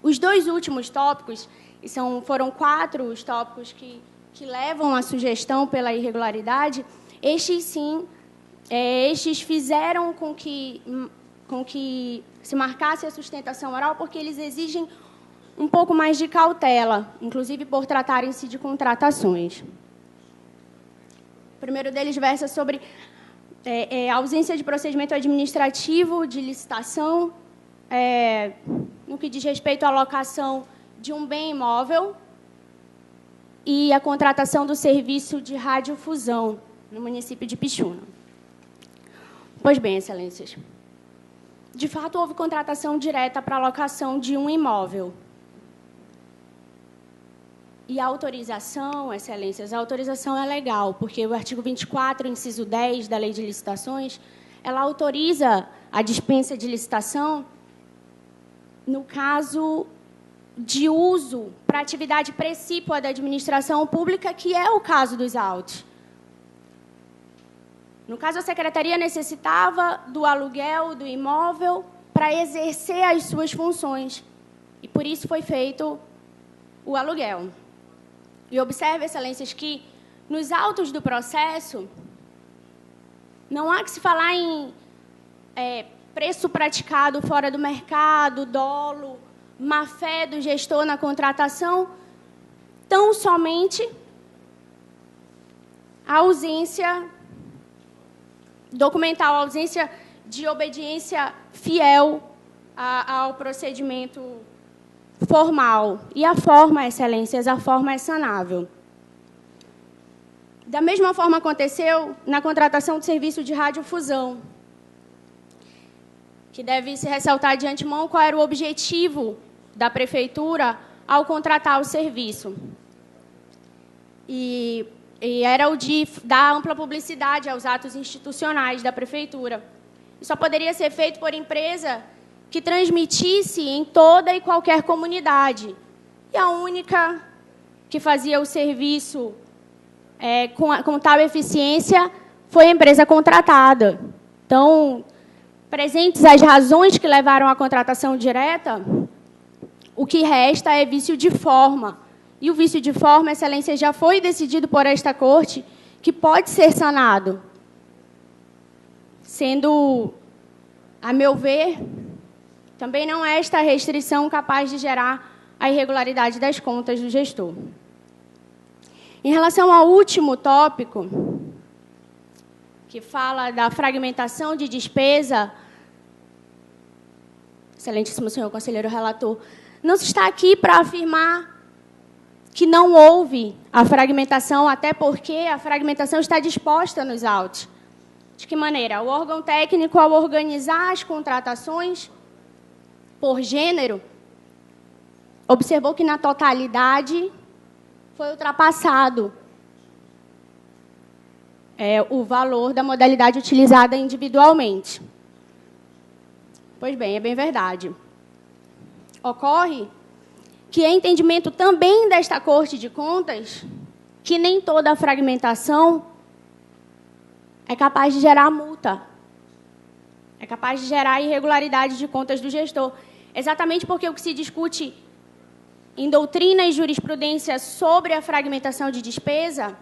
Os dois últimos tópicos, e foram 4 os tópicos que levam à sugestão pela irregularidade, estes, sim, estes fizeram com que se marcasse a sustentação oral, porque eles exigem um pouco mais de cautela, inclusive por tratarem-se de contratações. O primeiro deles versa sobre a ausência de procedimento administrativo de licitação, no que diz respeito à locação de um bem imóvel e a contratação do serviço de radiodifusão no município de Pixuna. Pois bem, Excelências, de fato, houve contratação direta para a locação de um imóvel. E a autorização, Excelências, a autorização é legal, porque o artigo 24, inciso 10 da Lei de Licitações, ela autoriza a dispensa de licitação no caso de uso para atividade precípua da administração pública, que é o caso dos autos. No caso, a Secretaria necessitava do aluguel do imóvel para exercer as suas funções. E, por isso, foi feito o aluguel. E observe, Excelências, que, nos autos do processo, não há que se falar em preço praticado fora do mercado, dolo, má-fé do gestor na contratação, tão somente a ausência documental, a ausência de obediência fiel ao procedimento formal. E a forma, Excelências, a forma é sanável. Da mesma forma aconteceu na contratação do serviço de radiodifusão, que deve se ressaltar de antemão qual era o objetivo da Prefeitura ao contratar o serviço. E era o de dar ampla publicidade aos atos institucionais da Prefeitura. E só poderia ser feito por empresa que transmitisse em toda e qualquer comunidade. E a única que fazia o serviço com tal eficiência foi a empresa contratada. Então, presentes as razões que levaram à contratação direta, o que resta é vício de forma. E o vício de forma, Excelência, já foi decidido por esta Corte que pode ser sanado, sendo, a meu ver, também não é esta restrição capaz de gerar a irregularidade das contas do gestor. Em relação ao último tópico, que fala da fragmentação de despesa, excelentíssimo senhor conselheiro relator, não se está aqui para afirmar que não houve a fragmentação, até porque a fragmentação está disposta nos autos. De que maneira? O órgão técnico, ao organizar as contratações por gênero, observou que, na totalidade, foi ultrapassado o valor da modalidade utilizada individualmente. Pois bem, é bem verdade. Ocorre que é entendimento também desta Corte de Contas que nem toda a fragmentação é capaz de gerar multa, é capaz de gerar irregularidade de contas do gestor. Exatamente porque o que se discute em doutrina e jurisprudência sobre a fragmentação de despesa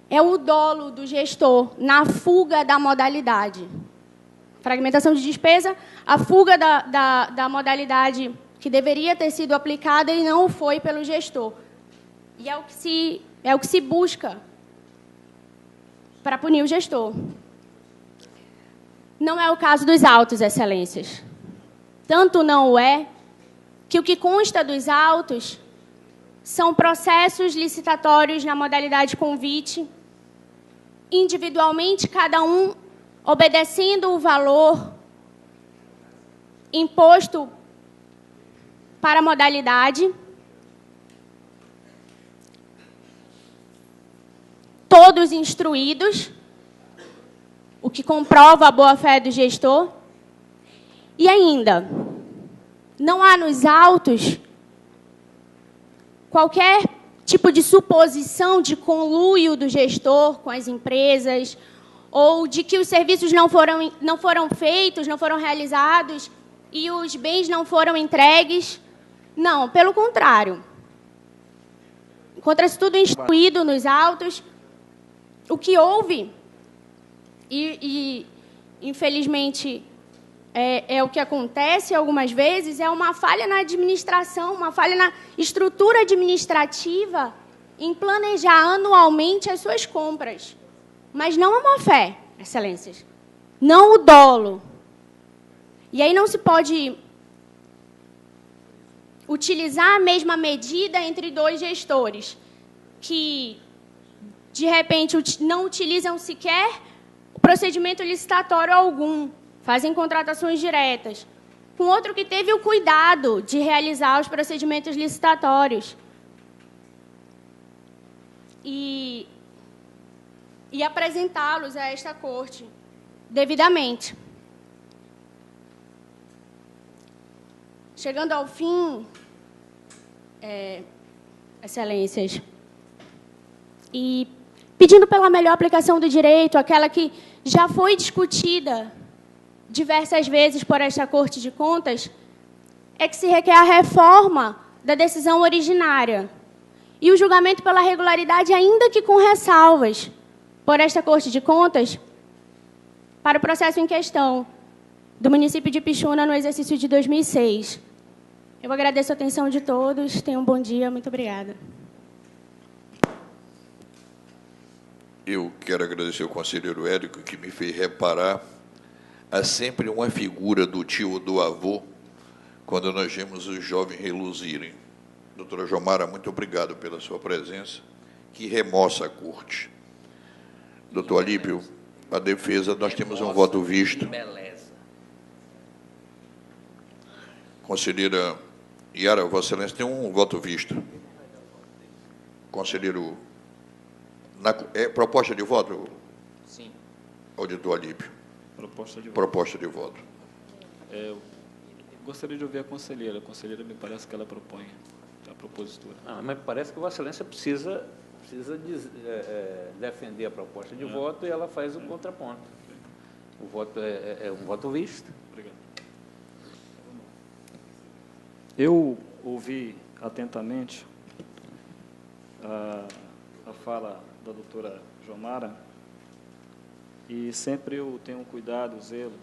é o dolo do gestor na fuga da modalidade. Fragmentação de despesa, a fuga da modalidade que deveria ter sido aplicada e não foi pelo gestor. E é o que se busca para punir o gestor. Não é o caso dos autos, Excelências. Tanto não o é que o que consta dos autos são processos licitatórios na modalidade convite, individualmente, cada um obedecendo o valor imposto para a modalidade, todos instruídos, o que comprova a boa-fé do gestor. E ainda, não há nos autos qualquer tipo de suposição de conluio do gestor com as empresas, ou de que os serviços não foram feitos, não foram realizados e os bens não foram entregues. Não, pelo contrário. Encontra-se tudo instruído nos autos. O que houve, e infelizmente é o que acontece algumas vezes, é uma falha na administração, uma falha na estrutura administrativa em planejar anualmente as suas compras. Mas não a má-fé, excelências. Não o dolo. E aí não se pode utilizar a mesma medida entre dois gestores que, de repente, não utilizam sequer o procedimento licitatório algum, fazem contratações diretas, com outro que teve o cuidado de realizar os procedimentos licitatórios. E apresentá-los a esta corte devidamente. Chegando ao fim, excelências, e pedindo pela melhor aplicação do direito, aquela que já foi discutida diversas vezes por esta Corte de Contas, é que se requer a reforma da decisão originária e o julgamento pela regularidade, ainda que com ressalvas, por esta Corte de Contas, para o processo em questão do município de Pixuna no exercício de 2006. Eu agradeço a atenção de todos. Tenham um bom dia. Muito obrigada. Eu quero agradecer ao conselheiro Érico, que me fez reparar há sempre uma figura do tio ou do avô quando nós vemos os jovens reluzirem. Doutora Jomara, muito obrigado pela sua presença, que remoça a corte. Doutor Alípio, a defesa, nós temos um voto visto. Conselheira Yara, Vossa Excelência tem um voto visto. Conselheiro, proposta de voto? Sim. Auditor Alípio. Proposta de voto. Proposta de voto. Eu gostaria de ouvir a conselheira. A conselheira me parece que ela propõe a propositura. Mas parece que Vossa Excelência precisa defender a proposta de voto e ela faz o contraponto. O voto é um voto visto. Obrigado. Eu ouvi atentamente a fala da doutora Jomara e sempre eu tenho um cuidado, zelo,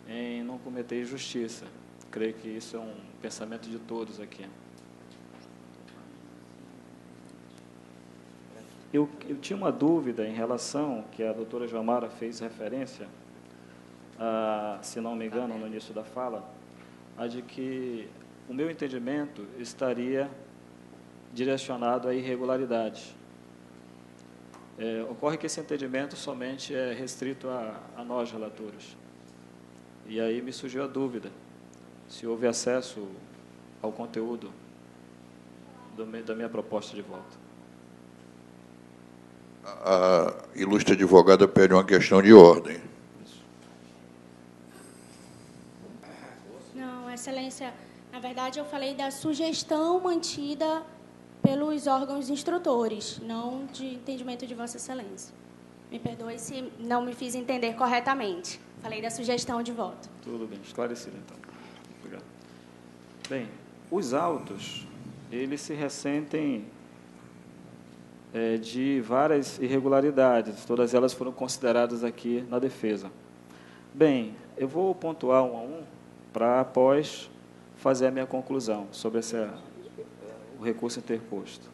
em não cometer injustiça. Creio que isso é um pensamento de todos aqui. Eu tinha uma dúvida em relação, que a doutora Jomara fez referência, se não me engano, no início da fala, a de que o meu entendimento estaria direcionado à irregularidade. Ocorre que esse entendimento somente é restrito a nós, relatores. E aí me surgiu a dúvida, se houve acesso ao conteúdo da minha proposta de voto. A ilustre advogada pede uma questão de ordem. Não, Excelência, na verdade eu falei da sugestão mantida pelos órgãos instrutores, não de entendimento de Vossa Excelência. Me perdoe se não me fiz entender corretamente. Falei da sugestão de voto. Tudo bem, esclarecido então. Obrigado. Bem, os autos, eles se ressentem de várias irregularidades, todas elas foram consideradas aqui na defesa. Bem, eu vou pontuar um a um para após fazer a minha conclusão sobre o recurso interposto.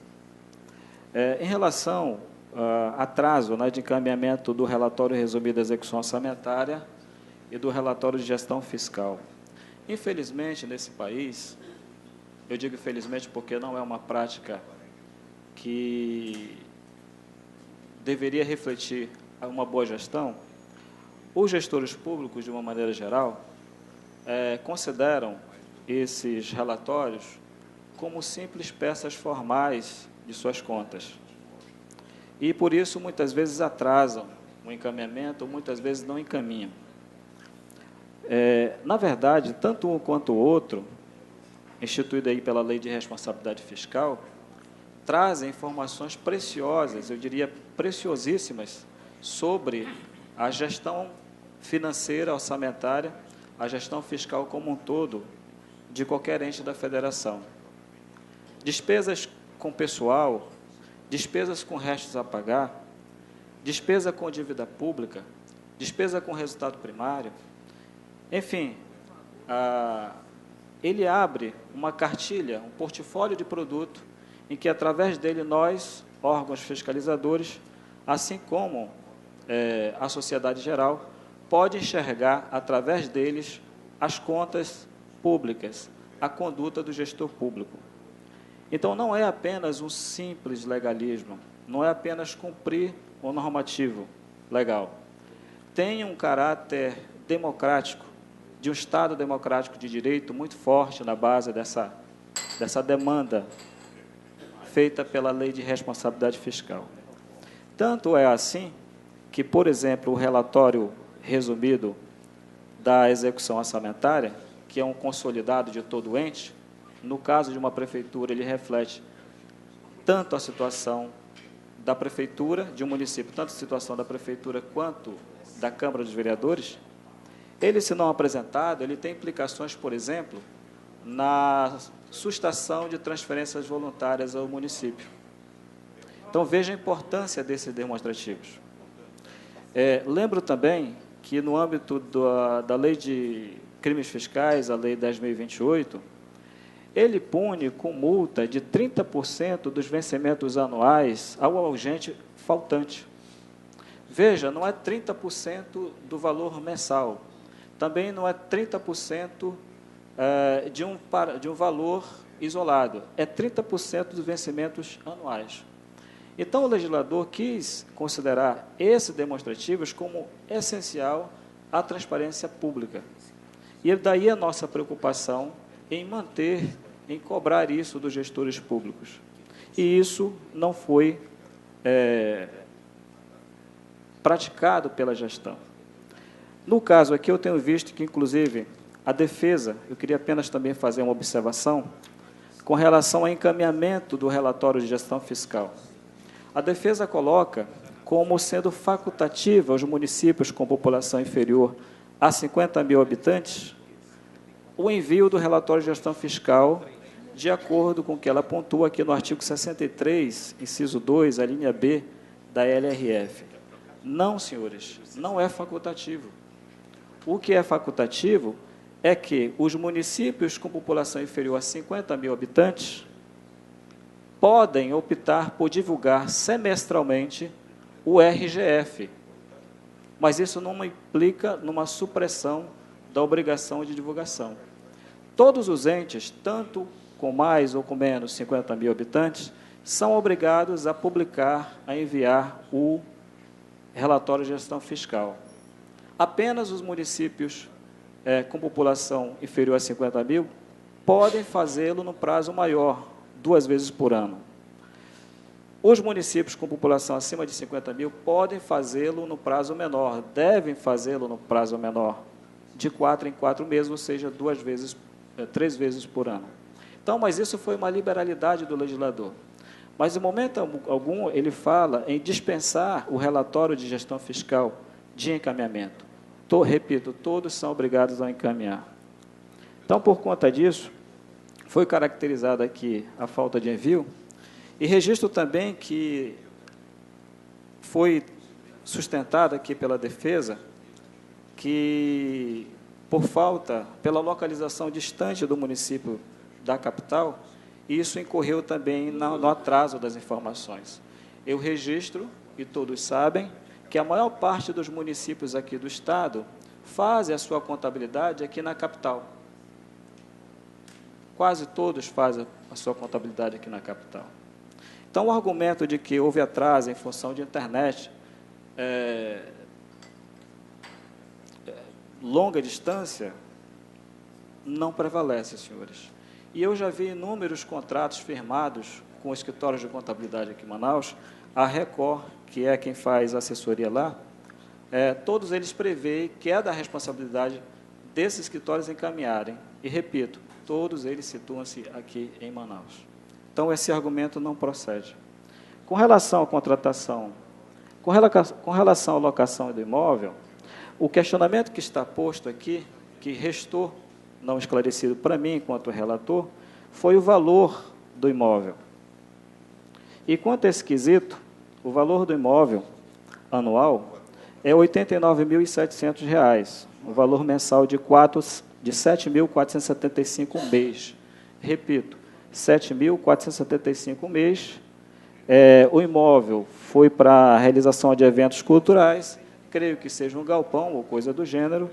Em relação a atraso de encaminhamento do relatório resumido da execução orçamentária e do relatório de gestão fiscal. Infelizmente, nesse país, eu digo infelizmente porque não é uma prática que deveria refletir uma boa gestão, os gestores públicos, de uma maneira geral, consideram esses relatórios como simples peças formais de suas contas. E, por isso, muitas vezes atrasam o encaminhamento, ou muitas vezes não encaminham. Na verdade, tanto um quanto o outro, instituído aí pela Lei de Responsabilidade Fiscal, trazem informações preciosas, eu diria preciosíssimas, sobre a gestão financeira, orçamentária, a gestão fiscal como um todo, de qualquer ente da federação. Despesas com pessoal, despesas com restos a pagar, despesa com dívida pública, despesa com resultado primário, enfim, ele abre uma cartilha, um portfólio de produto, em que, através dele, nós, órgãos fiscalizadores, assim como a sociedade geral, pode enxergar, através deles, as contas públicas, a conduta do gestor público. Então, não é apenas um simples legalismo, não é apenas cumprir o normativo legal. Tem um caráter democrático, de um Estado democrático de direito muito forte na base dessa demanda feita pela Lei de Responsabilidade Fiscal. Tanto é assim que, por exemplo, o relatório resumido da execução orçamentária, que é um consolidado de todo o ente, no caso de uma prefeitura, ele reflete tanto a situação da prefeitura, de um município, tanto a situação da prefeitura quanto da Câmara dos Vereadores. Ele, se não apresentado, ele tem implicações, por exemplo, na sustação de transferências voluntárias ao município. Então, veja a importância desses demonstrativos. Lembro também que, no âmbito da Lei de Crimes Fiscais, a Lei 10.028, ele pune com multa de 30% dos vencimentos anuais ao agente faltante. Veja, não é 30% do valor mensal, também não é 30% de um valor isolado, é 30% dos vencimentos anuais. Então, o legislador quis considerar esses demonstrativos como essencial à transparência pública. E daí a nossa preocupação em manter, em cobrar isso dos gestores públicos. E isso não foi praticado pela gestão. No caso aqui, eu tenho visto que, inclusive, a defesa, eu queria apenas também fazer uma observação com relação ao encaminhamento do relatório de gestão fiscal. A defesa coloca como sendo facultativa aos municípios com população inferior a 50 mil habitantes o envio do relatório de gestão fiscal, de acordo com o que ela pontua aqui no artigo 63, inciso 2, a linha B da LRF. Não, senhores, não é facultativo. O que é facultativo é que os municípios com população inferior a 50 mil habitantes podem optar por divulgar semestralmente o RGF, mas isso não implica numa supressão da obrigação de divulgação. Todos os entes, tanto com mais ou com menos 50 mil habitantes, são obrigados a publicar, a enviar o relatório de gestão fiscal. Apenas os municípios com população inferior a 50 mil podem fazê-lo no prazo maior, 2 vezes por ano. Os municípios com população acima de 50 mil podem fazê-lo no prazo menor, devem fazê-lo no prazo menor, de 4 em 4 meses, ou seja, 3 vezes por ano. Então, mas isso foi uma liberalidade do legislador. Mas, em momento algum, ele fala em dispensar o relatório de gestão fiscal de encaminhamento. Repito, todos são obrigados a encaminhar. Então, por conta disso, foi caracterizada aqui a falta de envio, e registro também que foi sustentado aqui pela defesa que, por falta, pela localização distante do município da capital, isso incorreu também no atraso das informações. Eu registro, e todos sabem, que a maior parte dos municípios aqui do Estado fazem a sua contabilidade aqui na capital. Quase todos fazem a sua contabilidade aqui na capital. Então, o argumento de que houve atraso em função de internet longa distância não prevalece, senhores. E eu já vi inúmeros contratos firmados com escritórios de contabilidade aqui em Manaus, a Record, que é quem faz assessoria lá, todos eles prevêem que é da responsabilidade desses escritórios encaminharem. E, repito, todos eles situam-se aqui em Manaus. Então, esse argumento não procede. Com relação à contratação, com relação à locação do imóvel, o questionamento que está posto aqui, que restou não esclarecido para mim, enquanto relator, foi o valor do imóvel. E quanto a esse quesito, o valor do imóvel anual é R$ 89.700, o valor mensal de R$ 7.475 mês. Repito, R$ 7.475 mês. O imóvel foi para a realização de eventos culturais, creio que seja um galpão ou coisa do gênero,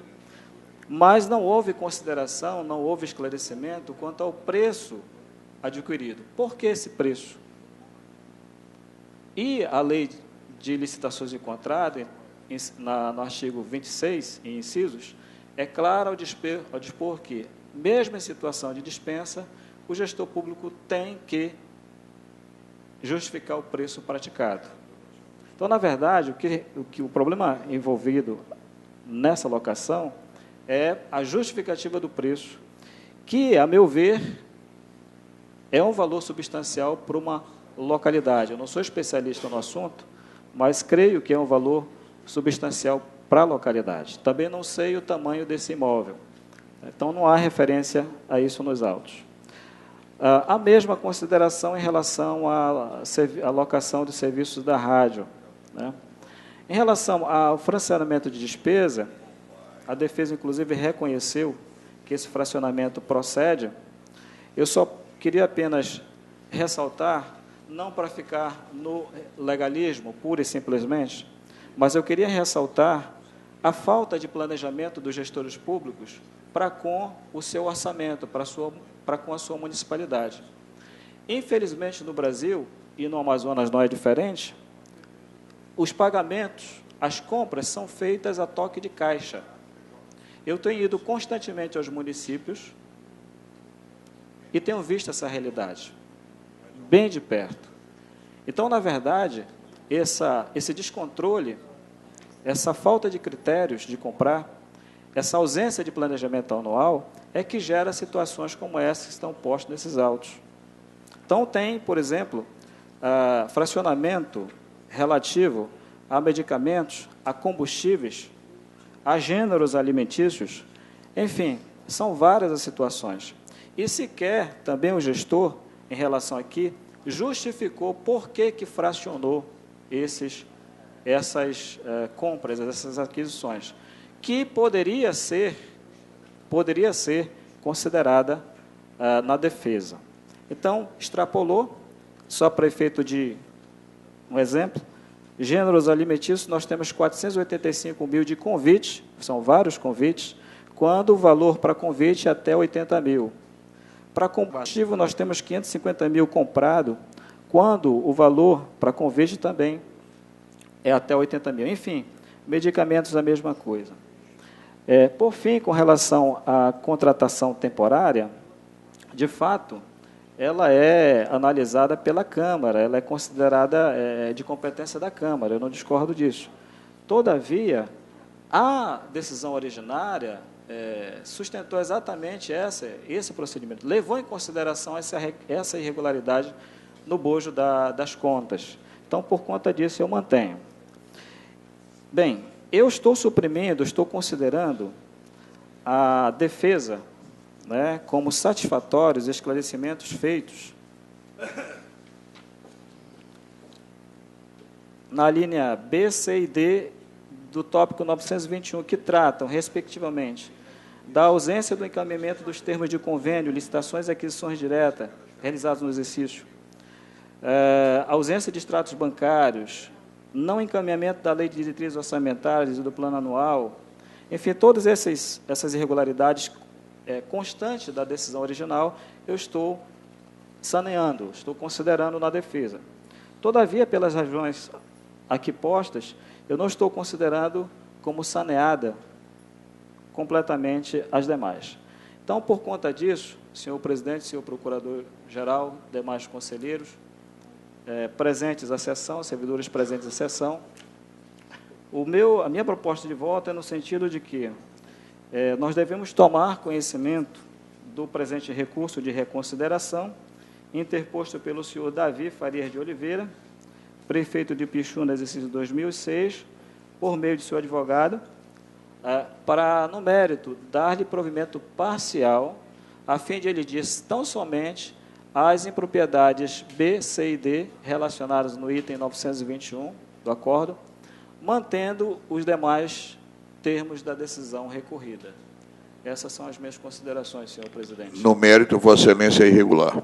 mas não houve consideração, não houve esclarecimento quanto ao preço adquirido. Por que esse preço? E a lei de licitações de contrato, no artigo 26, em incisos, é clara ao dispor que, mesmo em situação de dispensa, o gestor público tem que justificar o preço praticado. Então, na verdade, o problema envolvido nessa locação é a justificativa do preço, que, a meu ver, é um valor substancial para uma localidade. Eu não sou especialista no assunto, mas creio que é um valor substancial para a localidade. Também não sei o tamanho desse imóvel. Então, não há referência a isso nos autos. A mesma consideração em relação à alocação de serviços da rádio, né? Em relação ao fracionamento de despesa, a defesa, inclusive, reconheceu que esse fracionamento procede. Eu só queria apenas ressaltar, não para ficar no legalismo, pura e simplesmente, mas eu queria ressaltar a falta de planejamento dos gestores públicos para com o seu orçamento, para com a sua municipalidade. Infelizmente, no Brasil, e no Amazonas não é diferente, os pagamentos, as compras são feitas a toque de caixa. Eu tenho ido constantemente aos municípios e tenho visto essa realidade, bem de perto. Então, na verdade, esse descontrole, essa falta de critérios de comprar, essa ausência de planejamento anual, é que gera situações como essas que estão postas nesses autos. Então, tem, por exemplo, fracionamento relativo a medicamentos, a combustíveis, a gêneros alimentícios, enfim, são várias as situações. E sequer também o gestor, em relação aqui, justificou por que fracionou essas compras, essas aquisições, que poderia ser considerada na defesa. Então, extrapolou, só para efeito de um exemplo, gêneros alimentícios, nós temos 485 mil de convite, são vários convites, quando o valor para convite é até 80 mil. Para combustível, nós temos 550 mil comprado, quando o valor para convite também é até 80 mil. Enfim, medicamentos, a mesma coisa. Por fim, com relação à contratação temporária, de fato, ela é analisada pela Câmara, ela é considerada de competência da Câmara, eu não discordo disso. Todavia, a decisão originária sustentou exatamente esse procedimento, levou em consideração essa irregularidade no bojo das contas. Então, por conta disso, eu mantenho. Bem, eu estou suprimindo, estou considerando a defesa, né, como satisfatórios esclarecimentos feitos na linha B, C e D do tópico 921, que tratam, respectivamente, da ausência do encaminhamento dos termos de convênio, licitações e aquisições diretas realizadas no exercício, ausência de extratos bancários, não encaminhamento da lei de diretrizes orçamentárias e do plano anual, enfim, todas essas irregularidades constantes da decisão original, eu estou saneando, estou considerando na defesa. Todavia, pelas razões aqui postas, eu não estou considerando como saneada completamente as demais. Então, por conta disso, senhor presidente, senhor procurador-geral, demais conselheiros, presentes à sessão, servidores presentes à sessão, a minha proposta de voto é no sentido de que nós devemos tomar conhecimento do presente recurso de reconsideração, interposto pelo senhor Davi Farias de Oliveira, prefeito de Pixuna, exercício 2006, por meio de seu advogado, para, no mérito, dar-lhe provimento parcial, a fim de ele dizer tão somente as impropriedades B, C e D relacionadas no item 921 do acordo, mantendo os demais termos da decisão recorrida. Essas são as minhas considerações, senhor presidente. No mérito, Vossa Excelência é irregular.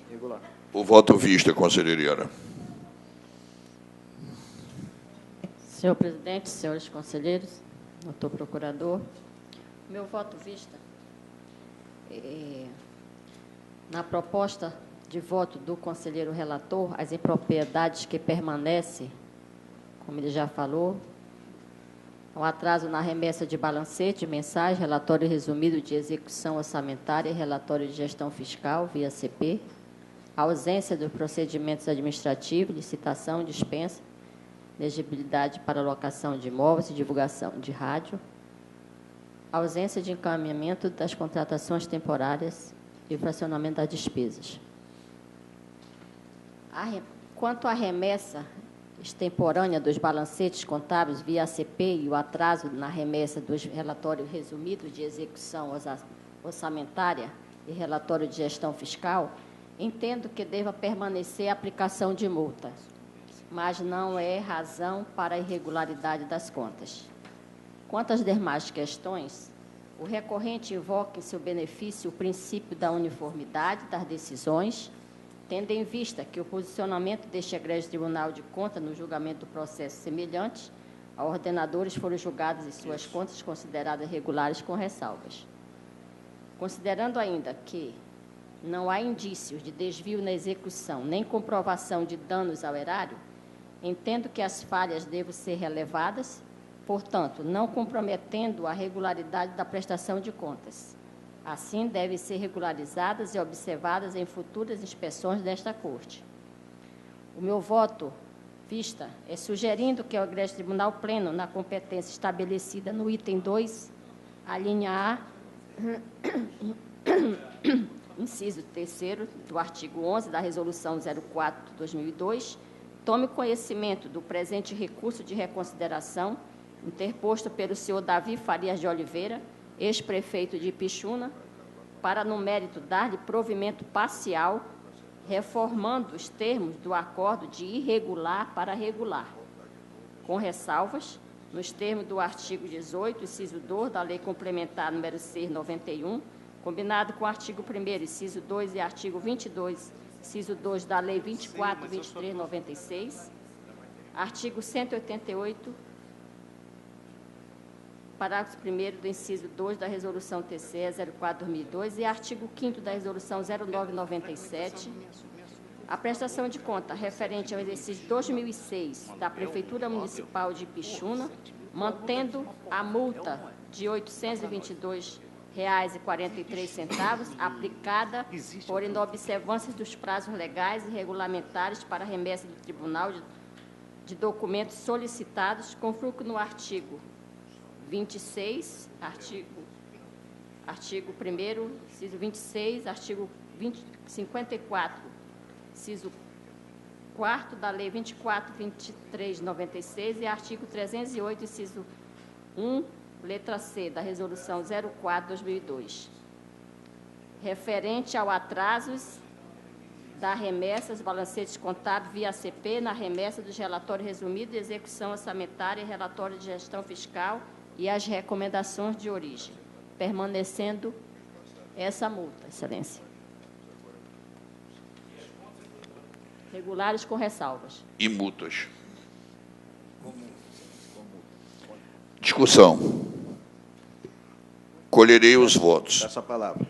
Irregular. O voto vista, conselheiro Iara. Senhor presidente, senhores conselheiros, doutor procurador, meu voto vista na proposta de voto do conselheiro relator, as impropriedades que permanecem, como ele já falou, o atraso na remessa de balancete, mensagem, relatório resumido de execução orçamentária e relatório de gestão fiscal, via CP, a ausência dos procedimentos administrativos, licitação, dispensa, elegibilidade para locação de imóveis e divulgação de rádio, ausência de encaminhamento das contratações temporárias e fracionamento das despesas. Quanto à remessa extemporânea dos balancetes contábeis via ACP e o atraso na remessa dos relatórios resumidos de execução orçamentária e relatório de gestão fiscal, entendo que deva permanecer a aplicação de multas, mas não é razão para a irregularidade das contas. Quanto às demais questões, o recorrente invoca em seu benefício o princípio da uniformidade das decisões, tendo em vista que o posicionamento deste egrégio Tribunal de Contas no julgamento do processo semelhante a ordenadores foram julgados e suas contas consideradas regulares com ressalvas. Considerando ainda que não há indícios de desvio na execução nem comprovação de danos ao erário, entendo que as falhas devam ser relevadas, portanto, não comprometendo a regularidade da prestação de contas. Assim, devem ser regularizadas e observadas em futuras inspeções desta Corte. O meu voto vista é sugerindo que o egrégio Tribunal Pleno, na competência estabelecida no item 2, a linha A, inciso 3º do artigo 11 da Resolução 04/2002, tome conhecimento do presente recurso de reconsideração interposto pelo senhor Davi Farias de Oliveira, ex-prefeito de Pixuna, para, no mérito, dar-lhe provimento parcial, reformando os termos do acordo de irregular para regular, com ressalvas, nos termos do artigo 18, inciso 2, da Lei Complementar número 691, combinado com o artigo 1º, inciso 2 e artigo 22, inciso 2 da Lei 24.2396, artigo 188, parágrafo 1º do inciso 2 da Resolução TCE 04/2002 e artigo 5º da Resolução 09/97, a prestação de conta referente ao exercício 2006 da Prefeitura Municipal de Pixuna, mantendo a multa de R$ 822,43 aplicada por inobservância dos prazos legais e regulamentares para remessa do Tribunal de documentos solicitados, com fruto no artigo 26, artigo 1º, inciso 26, artigo 54, inciso 4º da Lei 24.2396 e artigo 308, inciso 1, letra C, da Resolução 04/2002, referente ao atrasos da remessa dos balancetes contábeis via ACP na remessa dos relatórios resumidos de execução orçamentária e relatório de gestão fiscal e as recomendações de origem, permanecendo essa multa, Excelência. Regulares com ressalvas. E multas. Discussão. Colherei os votos. Peço a palavra.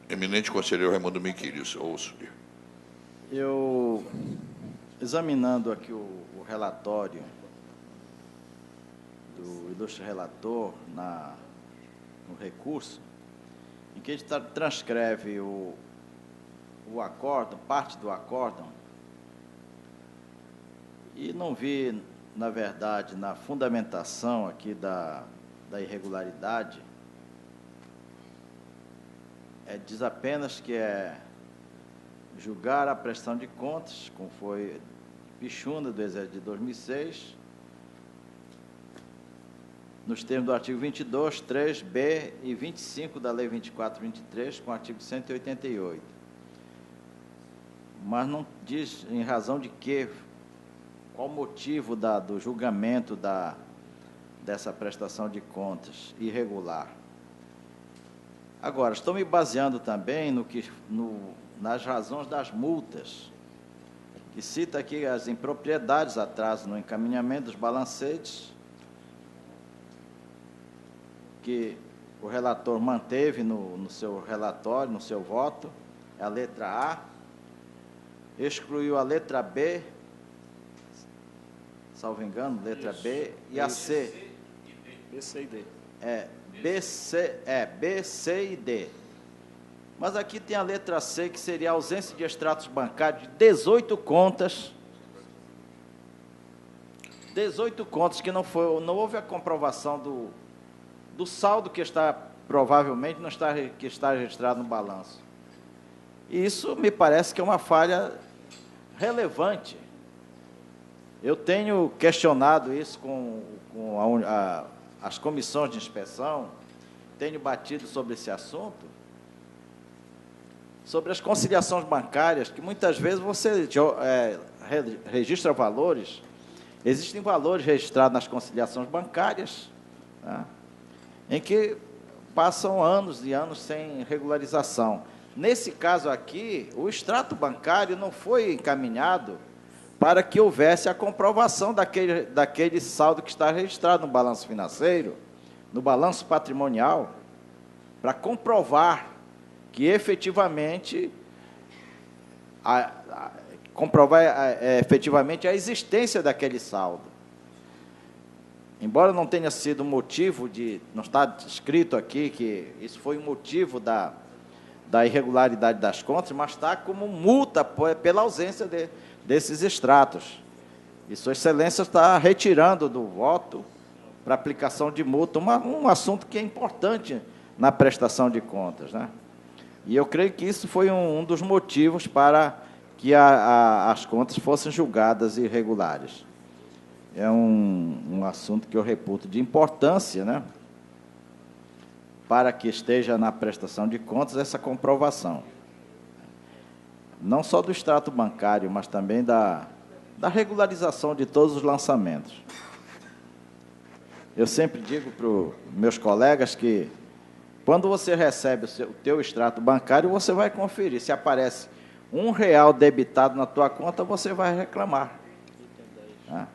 Eminente conselheiro Raimundo Miquiles, ouço. Eu, examinando aqui o relatório do ilustre relator no recurso, em que ele transcreve o acórdão, parte do acórdão, e não vi, na verdade, na fundamentação aqui da irregularidade, diz apenas que julgar a prestação de contas, como foi Pichunda, do exército de 2006, nos termos do artigo 22, 3b e 25 da Lei 24/23, com o artigo 188. Mas não diz em razão de quê, qual o motivo do julgamento dessa prestação de contas irregular. Agora, estou me baseando também nas razões das multas, que cita aqui as impropriedades, atraso no encaminhamento dos balancetes, que o relator manteve no seu relatório, no seu voto, é a letra A, excluiu a letra B, salvo engano, letra B, e a C. B, C e D. B, C e D. Mas aqui tem a letra C, que seria a ausência de extratos bancários de 18 contas. 18 contas que não houve a comprovação do saldo que provavelmente que está registrado no balanço. E isso me parece que é uma falha relevante. Eu tenho questionado isso com as comissões de inspeção, tenho batido sobre esse assunto, sobre as conciliações bancárias, que muitas vezes você registra valores, existem valores registrados nas conciliações bancárias, né, em que passam anos e anos sem regularização. Nesse caso aqui, o extrato bancário não foi encaminhado para que houvesse a comprovação daquele saldo que está registrado no balanço financeiro, no balanço patrimonial, para comprovar que efetivamente efetivamente a existência daquele saldo. Embora não tenha sido motivo não está escrito aqui que isso foi um motivo da irregularidade das contas, mas está como multa pela ausência desses extratos. E Sua Excelência está retirando do voto para aplicação de multa um assunto que é importante na prestação de contas, né? E eu creio que isso foi um dos motivos para que as contas fossem julgadas irregulares. É um assunto que eu reputo de importância, né, para que esteja na prestação de contas essa comprovação. Não só do extrato bancário, mas também da regularização de todos os lançamentos. Eu sempre digo para os meus colegas que, quando você recebe o teu extrato bancário, você vai conferir. Se aparece R$1 debitado na tua conta, você vai reclamar. Né?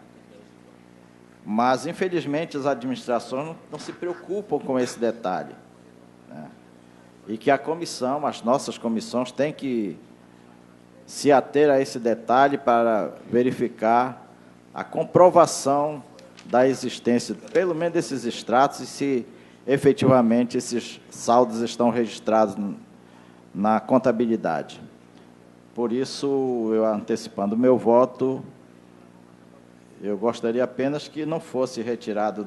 Mas, infelizmente, as administrações não se preocupam com esse detalhe, né? E que as nossas comissões têm que se ater a esse detalhe para verificar a comprovação da existência, pelo menos desses extratos, e se efetivamente esses saldos estão registrados na contabilidade. Por isso, eu antecipando o meu voto, eu gostaria apenas que não fosse retirado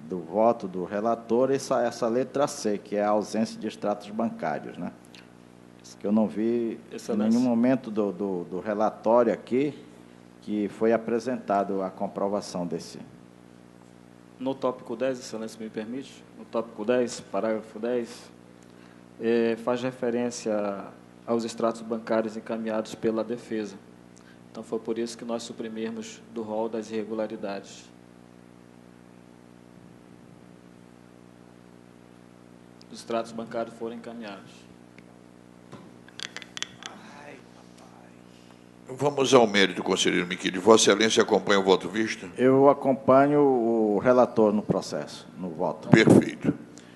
do voto do relator essa letra C, que é a ausência de extratos bancários, né? Que eu não vi em nenhum momento do relatório aqui que foi apresentado a comprovação desse. No tópico 10, Excelência me permite, no tópico 10, parágrafo 10, faz referência aos extratos bancários encaminhados pela defesa. Então, foi por isso que nós suprimimos do rol das irregularidades. Os extratos bancários foram encaminhados. Vamos ao mérito, conselheiro Miqueli. Vossa Excelência acompanha o voto visto? Eu acompanho o relator no processo, no voto. Perfeito.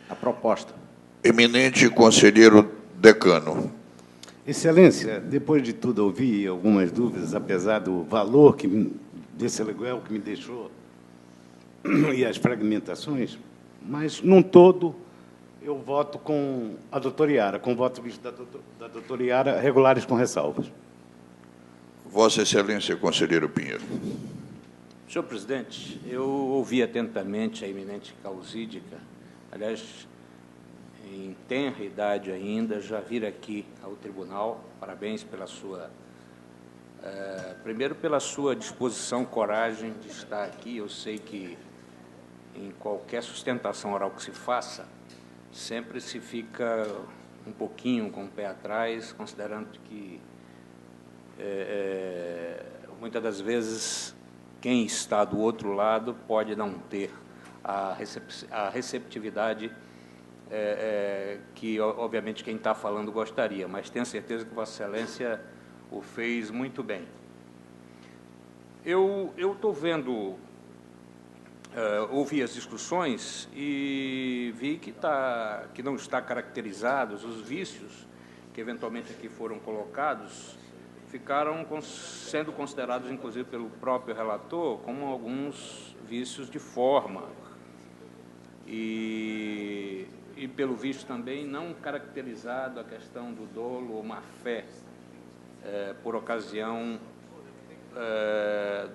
A proposta. Eminente conselheiro decano. Excelência, depois de tudo ouvi algumas dúvidas, apesar do valor desse aluguel que me deixou e as fragmentações, mas, num todo, eu voto com a doutora Iara, com o voto visto da doutora Iara, regulares com ressalvas. Vossa Excelência, conselheiro Pinheiro. Senhor presidente, eu ouvi atentamente a eminente causídica, aliás, em tenra idade ainda, já vir aqui ao tribunal. Parabéns pela sua, primeiro pela sua disposição, coragem de estar aqui. Eu sei que em qualquer sustentação oral que se faça, sempre se fica um pouquinho com o pé atrás, considerando que muitas das vezes quem está do outro lado pode não ter a receptividade que, obviamente, quem está falando gostaria, mas tenho certeza que Vossa Excelência o fez muito bem. Eu estou vendo, ouvi as discussões e vi que não está caracterizados os vícios que, eventualmente, aqui foram colocados, ficaram sendo considerados, inclusive, pelo próprio relator, como alguns vícios de forma. E pelo visto, também não caracterizado a questão do dolo ou má-fé por ocasião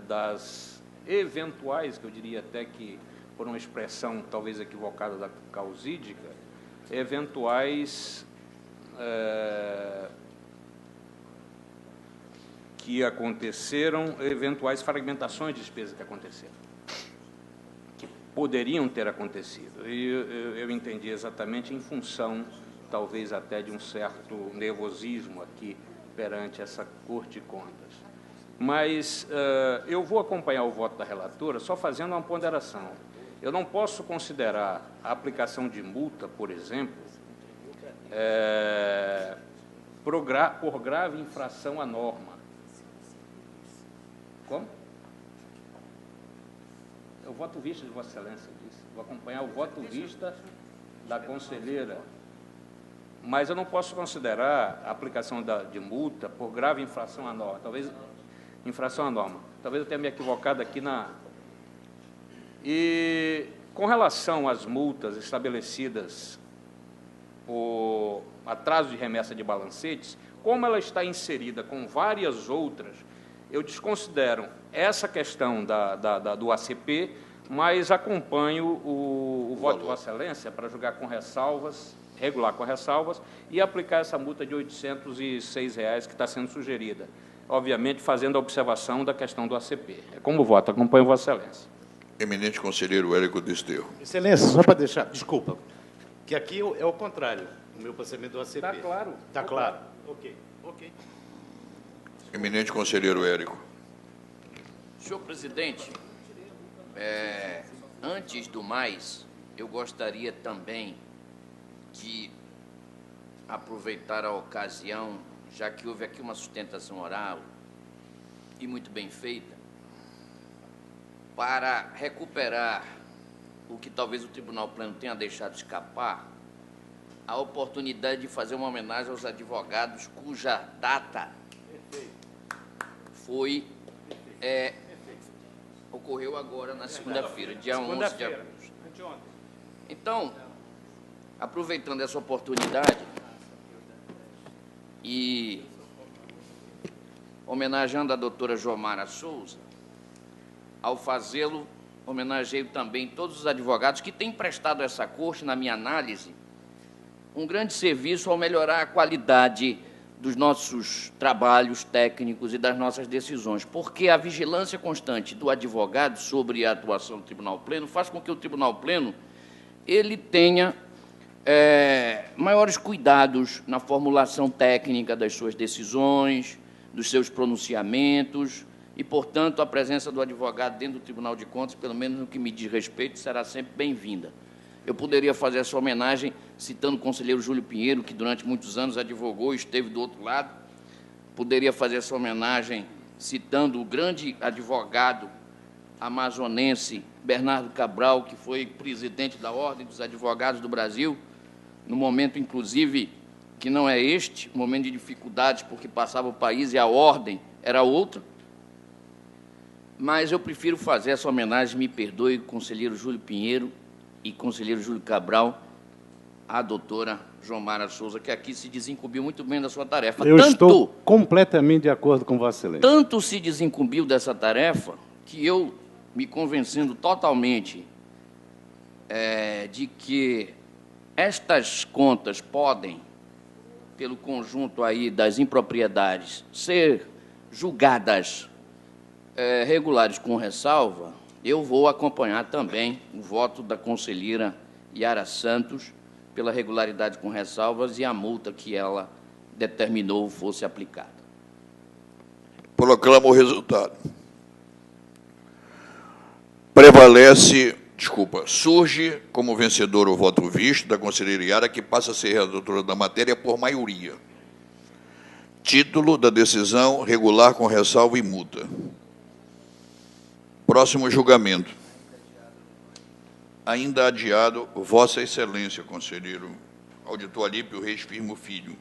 das eventuais, que eu diria até que, por uma expressão talvez equivocada da causídica, eventuais que aconteceram, eventuais fragmentações de despesa que aconteceram, que poderiam ter acontecido. E eu entendi exatamente em função, talvez até de um certo nervosismo aqui perante essa Corte de Contas. Mas eu vou acompanhar o voto da relatora só fazendo uma ponderação. Eu não posso considerar a aplicação de multa, por exemplo, por grave infração à norma. Como? O voto vista de Vossa Excelência disse. Vou acompanhar o voto vista da conselheira. Mas eu não posso considerar a aplicação de multa por grave infração à norma. Talvez infração à norma. Talvez eu tenha me equivocado aqui na... E com relação às multas estabelecidas por atraso de remessa de balancetes, como ela está inserida com várias outras, eu desconsidero essa questão do ACP, mas acompanho o voto de Vossa Excelência para julgar com ressalvas, regular com ressalvas, e aplicar essa multa de R$ 806 que está sendo sugerida. Obviamente, fazendo a observação da questão do ACP. É como voto, acompanho Vossa Excelência. Eminente conselheiro Érico Desterro. Excelência, só para deixar, desculpa, que aqui é o contrário, o meu procedimento do ACP. Está claro. Está claro. Ok. Eminente conselheiro Érico. Senhor presidente, antes do mais, eu gostaria também de aproveitar a ocasião, já que houve aqui uma sustentação oral e muito bem feita, para recuperar o que talvez o Tribunal Pleno tenha deixado escapar, a oportunidade de fazer uma homenagem aos advogados cuja data ocorreu agora na segunda-feira, dia 11 de agosto. Então, aproveitando essa oportunidade e homenageando a doutora Jomara Souza, ao fazê-lo, homenageio também todos os advogados que têm prestado a essa corte, na minha análise, um grande serviço ao melhorar a qualidade dos nossos trabalhos técnicos e das nossas decisões, porque a vigilância constante do advogado sobre a atuação do Tribunal Pleno faz com que o Tribunal Pleno ele tenha maiores cuidados na formulação técnica das suas decisões, dos seus pronunciamentos, e, portanto, a presença do advogado dentro do Tribunal de Contas, pelo menos no que me diz respeito, será sempre bem-vinda. Eu poderia fazer essa homenagem citando o conselheiro Júlio Pinheiro, que durante muitos anos advogou e esteve do outro lado. Poderia fazer essa homenagem citando o grande advogado amazonense Bernardo Cabral, que foi presidente da Ordem dos Advogados do Brasil, no momento, inclusive, que não é este, um momento de dificuldades, porque passava o país e a ordem era outra. mas eu prefiro fazer essa homenagem, me perdoe, conselheiro Júlio Pinheiro e conselheiro Júlio Cabral, à doutora Jomara Souza, que aqui se desincumbiu muito bem da sua tarefa. Eu estou completamente de acordo com Vossa Excelência. Tanto se desincumbiu dessa tarefa que eu, me convencendo totalmente de que estas contas podem, pelo conjunto aí das impropriedades, ser julgadas regulares com ressalva, eu vou acompanhar também o voto da conselheira Yara Santos pela regularidade com ressalvas e a multa que ela determinou fosse aplicada. Proclamo o resultado. Surge como vencedor o voto visto da conselheira Yara, que passa a ser relatora da matéria por maioria. Título da decisão regular com ressalva e multa. Próximo julgamento. Ainda adiado, Vossa Excelência, conselheiro auditor Alípio Reis Firmo Filho,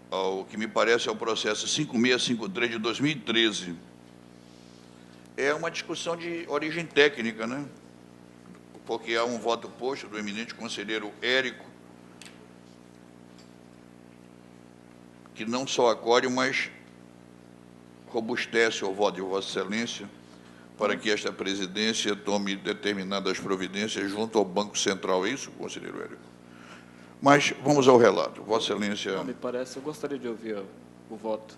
ao que me parece é o processo 5653 de 2013. É uma discussão de origem técnica, né? Porque há um voto posto do eminente conselheiro Érico, que não só acolhe, mas robustece o voto de Vossa Excelência para que esta presidência tome determinadas providências junto ao Banco Central. É isso, conselheiro Érico? Mas vamos ao relato. Vossa Excelência... Não, me parece, eu gostaria de ouvir o voto.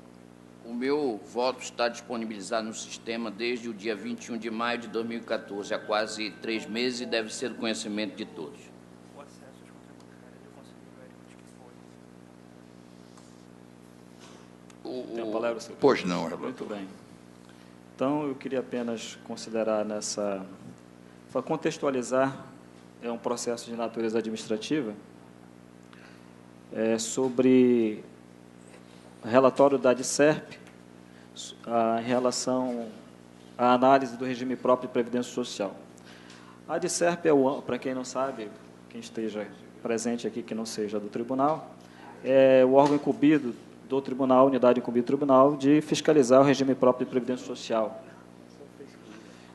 O meu voto está disponibilizado no sistema desde o dia 21 de maio de 2014, há quase 3 meses, e deve ser do conhecimento de todos. Tem a palavra, senhor? Pois não, relator. Muito bem. Então, eu queria apenas considerar para contextualizar, é um processo de natureza administrativa, sobre relatório da DICERP em relação à análise do regime próprio de previdência social. A DICERP para quem não sabe, quem esteja presente aqui que não seja do tribunal, é o órgão incumbido do tribunal, unidade incumbida do tribunal, de fiscalizar o regime próprio de previdência social.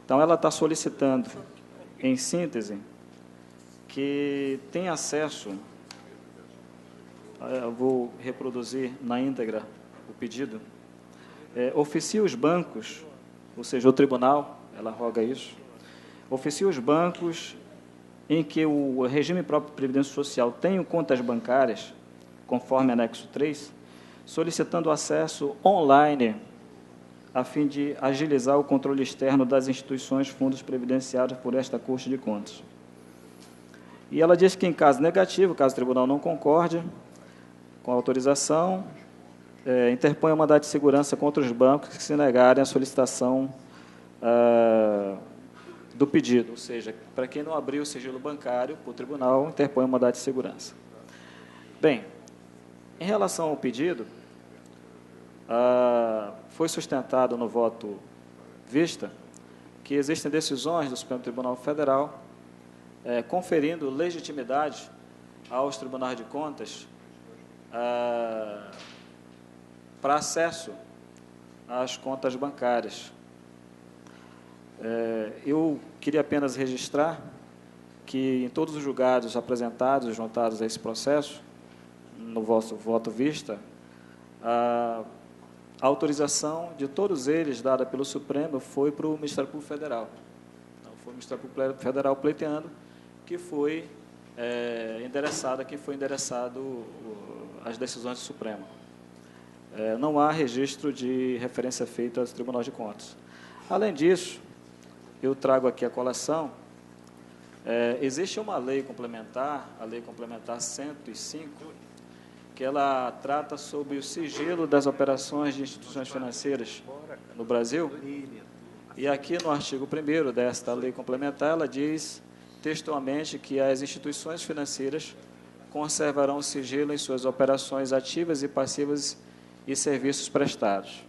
Então, ela está solicitando, em síntese, que tenha acesso, eu vou reproduzir na íntegra o pedido, oficie os bancos, ou seja, o tribunal, ela roga isso, oficie os bancos em que o regime próprio de previdência social tenha contas bancárias, conforme anexo 3, solicitando acesso online, a fim de agilizar o controle externo das instituições fundos previdenciados por esta Corte de Contas. E ela diz que, em caso negativo, caso o tribunal não concorde com a autorização, interpõe um mandado de segurança contra os bancos que se negarem à solicitação do pedido, ou seja, para quem não abriu o sigilo bancário, o tribunal interpõe um mandado de segurança. Bem, em relação ao pedido, foi sustentado no voto vista que existem decisões do Supremo Tribunal Federal conferindo legitimidade aos tribunais de contas para acesso às contas bancárias. Eu queria apenas registrar que, em todos os julgados apresentados e juntados a esse processo, no vosso voto vista, a autorização de todos eles, dada pelo Supremo, foi para o Ministério Público Federal. Então, foi o Ministério Público Federal pleiteando que foi endereçado as decisões do Supremo. Não há registro de referência feita ao Tribunal de Contas. Além disso, eu trago aqui a colação, existe uma lei complementar, a Lei Complementar 105, que ela trata sobre o sigilo das operações de instituições financeiras no Brasil. E aqui no artigo 1º desta lei complementar, ela diz textualmente que as instituições financeiras conservarão sigilo em suas operações ativas e passivas e serviços prestados.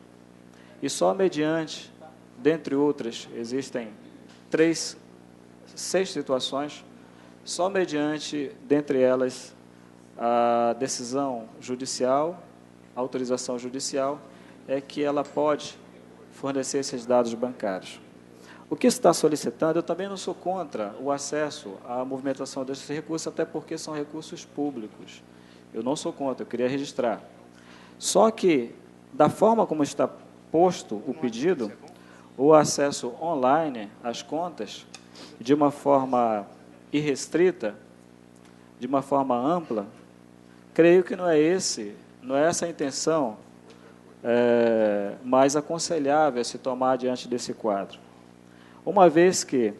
E só mediante, dentre outras, existem 6 situações, só mediante, dentre elas, a decisão judicial, a autorização judicial, é que ela pode fornecer esses dados bancários. O que está solicitando, eu também não sou contra o acesso à movimentação desses recursos, até porque são recursos públicos. Eu não sou contra, eu queria registrar. Só que, da forma como está posto o pedido, o acesso online às contas, de uma forma irrestrita, de uma forma ampla, creio que não é essa a intenção mais aconselhável a se tomar diante desse quadro. Uma vez que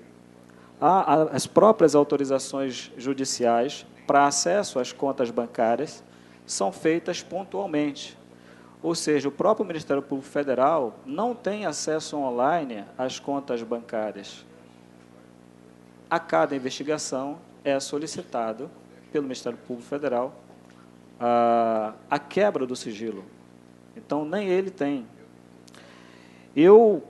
as próprias autorizações judiciais para acesso às contas bancárias são feitas pontualmente. Ou seja, o próprio Ministério Público Federal não tem acesso online às contas bancárias. A cada investigação é solicitado pelo Ministério Público Federal a quebra do sigilo. Então, nem ele tem. Eu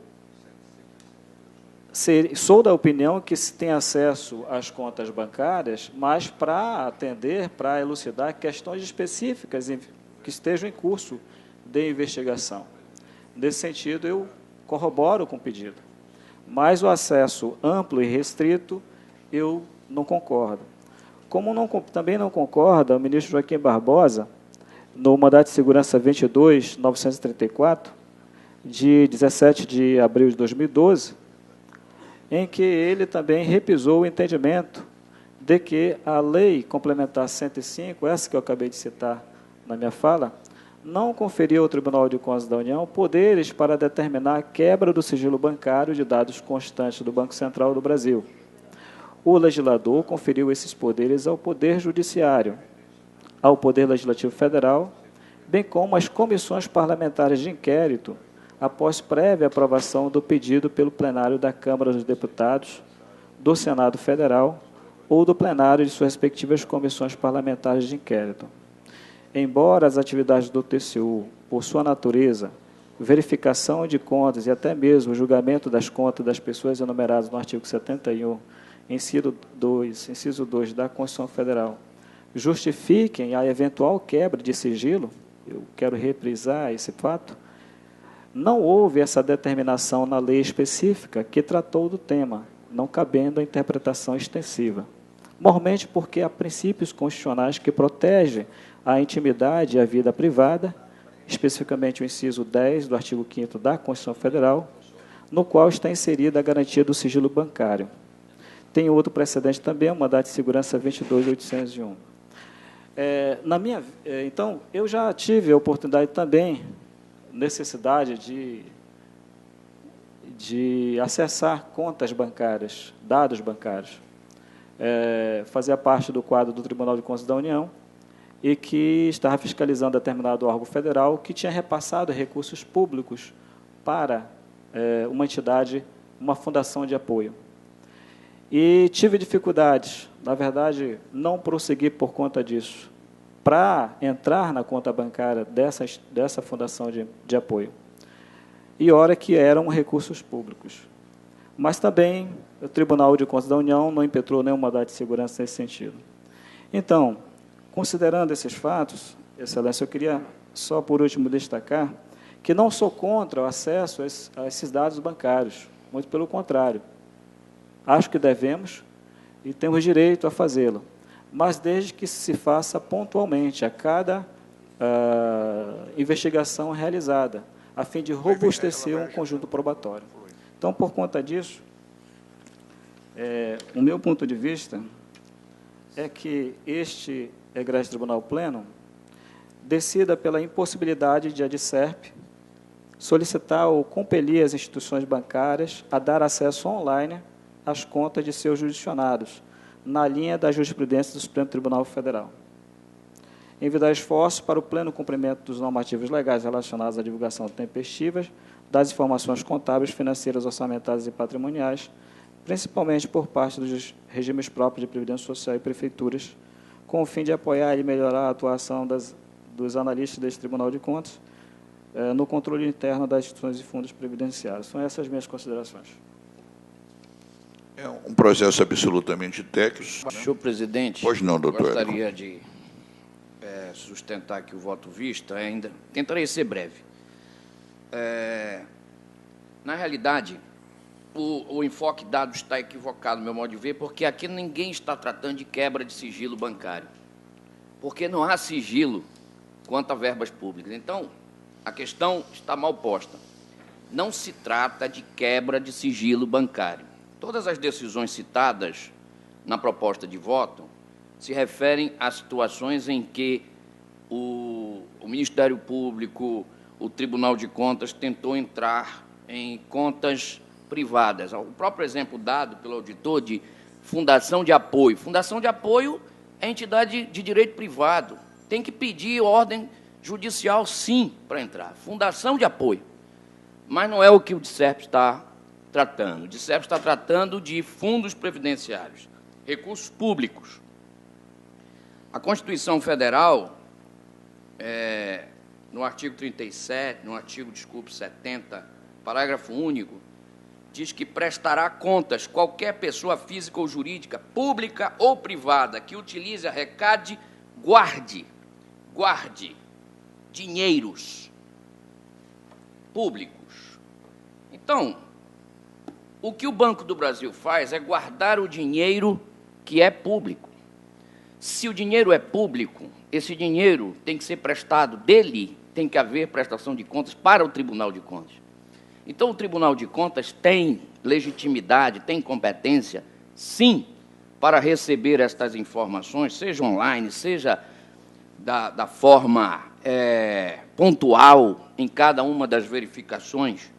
sou da opinião que se tem acesso às contas bancárias, mas para atender, para elucidar questões específicas que estejam em curso de investigação. Nesse sentido, eu corroboro com o pedido. Mas o acesso amplo e restrito, eu não concordo. Como também não concorda o ministro Joaquim Barbosa, no mandato de segurança 22.934, de 17 de abril de 2012, em que ele também repisou o entendimento de que a Lei Complementar 105, essa que eu acabei de citar na minha fala, não conferiu ao Tribunal de Contas da União poderes para determinar a quebra do sigilo bancário de dados constantes do Banco Central do Brasil. O legislador conferiu esses poderes ao Poder Judiciário, ao Poder Legislativo Federal, bem como às comissões parlamentares de inquérito, após prévia aprovação do pedido pelo plenário da Câmara dos Deputados, do Senado Federal ou do plenário de suas respectivas comissões parlamentares de inquérito. Embora as atividades do TCU, por sua natureza, verificação de contas e até mesmo o julgamento das contas das pessoas enumeradas no artigo 71, inciso 2 da Constituição Federal, justifiquem a eventual quebra de sigilo, eu quero reprisar esse fato, não houve essa determinação na lei específica que tratou do tema, não cabendo a interpretação extensiva. Mormente porque há princípios constitucionais que protegem a intimidade e a vida privada, especificamente o inciso 10 do artigo 5º da Constituição Federal, no qual está inserida a garantia do sigilo bancário. Tem outro precedente também, o mandato de segurança 22.801. Então, eu já tive a oportunidade também, necessidade de acessar contas bancárias, dados bancários. Fazia parte do quadro do Tribunal de Contas da União e que estava fiscalizando determinado órgão federal que tinha repassado recursos públicos para uma entidade, uma fundação de apoio. E tive dificuldades, na verdade, não prossegui por conta disso, para entrar na conta bancária dessa fundação de apoio. E ora que eram recursos públicos. Mas também o Tribunal de Contas da União não impetrou nenhum mandado de segurança nesse sentido. Então, considerando esses fatos, Excelência, eu queria só por último destacar que não sou contra o acesso a esses dados bancários, muito pelo contrário. Acho que devemos e temos direito a fazê-lo, mas desde que se faça pontualmente a cada investigação realizada, a fim de robustecer um conjunto probatório. Então, por conta disso, o meu ponto de vista é que este egresso Tribunal Pleno decida pela impossibilidade de a DICERP solicitar ou compelir as instituições bancárias a dar acesso online às contas de seus jurisdicionados, na linha da jurisprudência do Supremo Tribunal Federal. Envidar esforços para o pleno cumprimento dos normativos legais relacionados à divulgação tempestiva das informações contábeis, financeiras, orçamentárias e patrimoniais, principalmente por parte dos regimes próprios de previdência social e prefeituras, com o fim de apoiar e melhorar a atuação dos analistas deste Tribunal de Contas no controle interno das instituições e fundos previdenciários. São essas as minhas considerações. É um processo absolutamente técnico. Senhor presidente, pois não, doutor. Gostaria de sustentar aqui o voto visto ainda. Tentarei ser breve. Na realidade, o enfoque dado está equivocado, no meu modo de ver, porque aqui ninguém está tratando de quebra de sigilo bancário, porque não há sigilo quanto a verbas públicas. Então, a questão está mal posta. Não se trata de quebra de sigilo bancário. Todas as decisões citadas na proposta de voto se referem a situações em que o Ministério Público, o Tribunal de Contas, tentou entrar em contas privadas. O próprio exemplo dado pelo auditor de fundação de apoio. Fundação de apoio é entidade de direito privado. Tem que pedir ordem judicial, sim, para entrar. Fundação de apoio. Mas não é o que o DICERP está tratando. O DICERP está tratando de fundos previdenciários, recursos públicos. A Constituição Federal, no artigo 37, no artigo, 70, parágrafo único, diz que prestará contas qualquer pessoa física ou jurídica, pública ou privada, que utilize, arrecade, guarde dinheiros públicos. Então, o que o Banco do Brasil faz é guardar o dinheiro que é público. Se o dinheiro é público, esse dinheiro tem que ser prestado dele, tem que haver prestação de contas para o Tribunal de Contas. Então, o Tribunal de Contas tem legitimidade, tem competência, sim, para receber estas informações, seja online, seja da forma pontual em cada uma das verificações.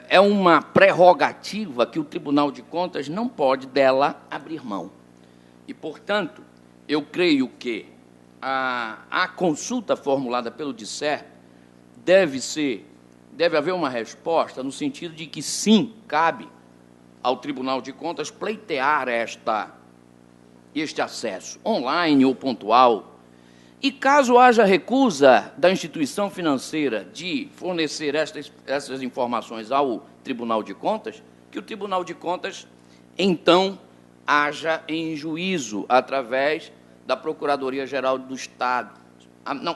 É uma prerrogativa que o Tribunal de Contas não pode dela abrir mão. E, portanto, eu creio que a consulta formulada pelo DICERP deve haver uma resposta no sentido de que, sim, cabe ao Tribunal de Contas pleitear este acesso, online ou pontual. E, caso haja recusa da instituição financeira de fornecer essas informações ao Tribunal de Contas, que o Tribunal de Contas, então, haja em juízo através da Procuradoria-Geral do Estado.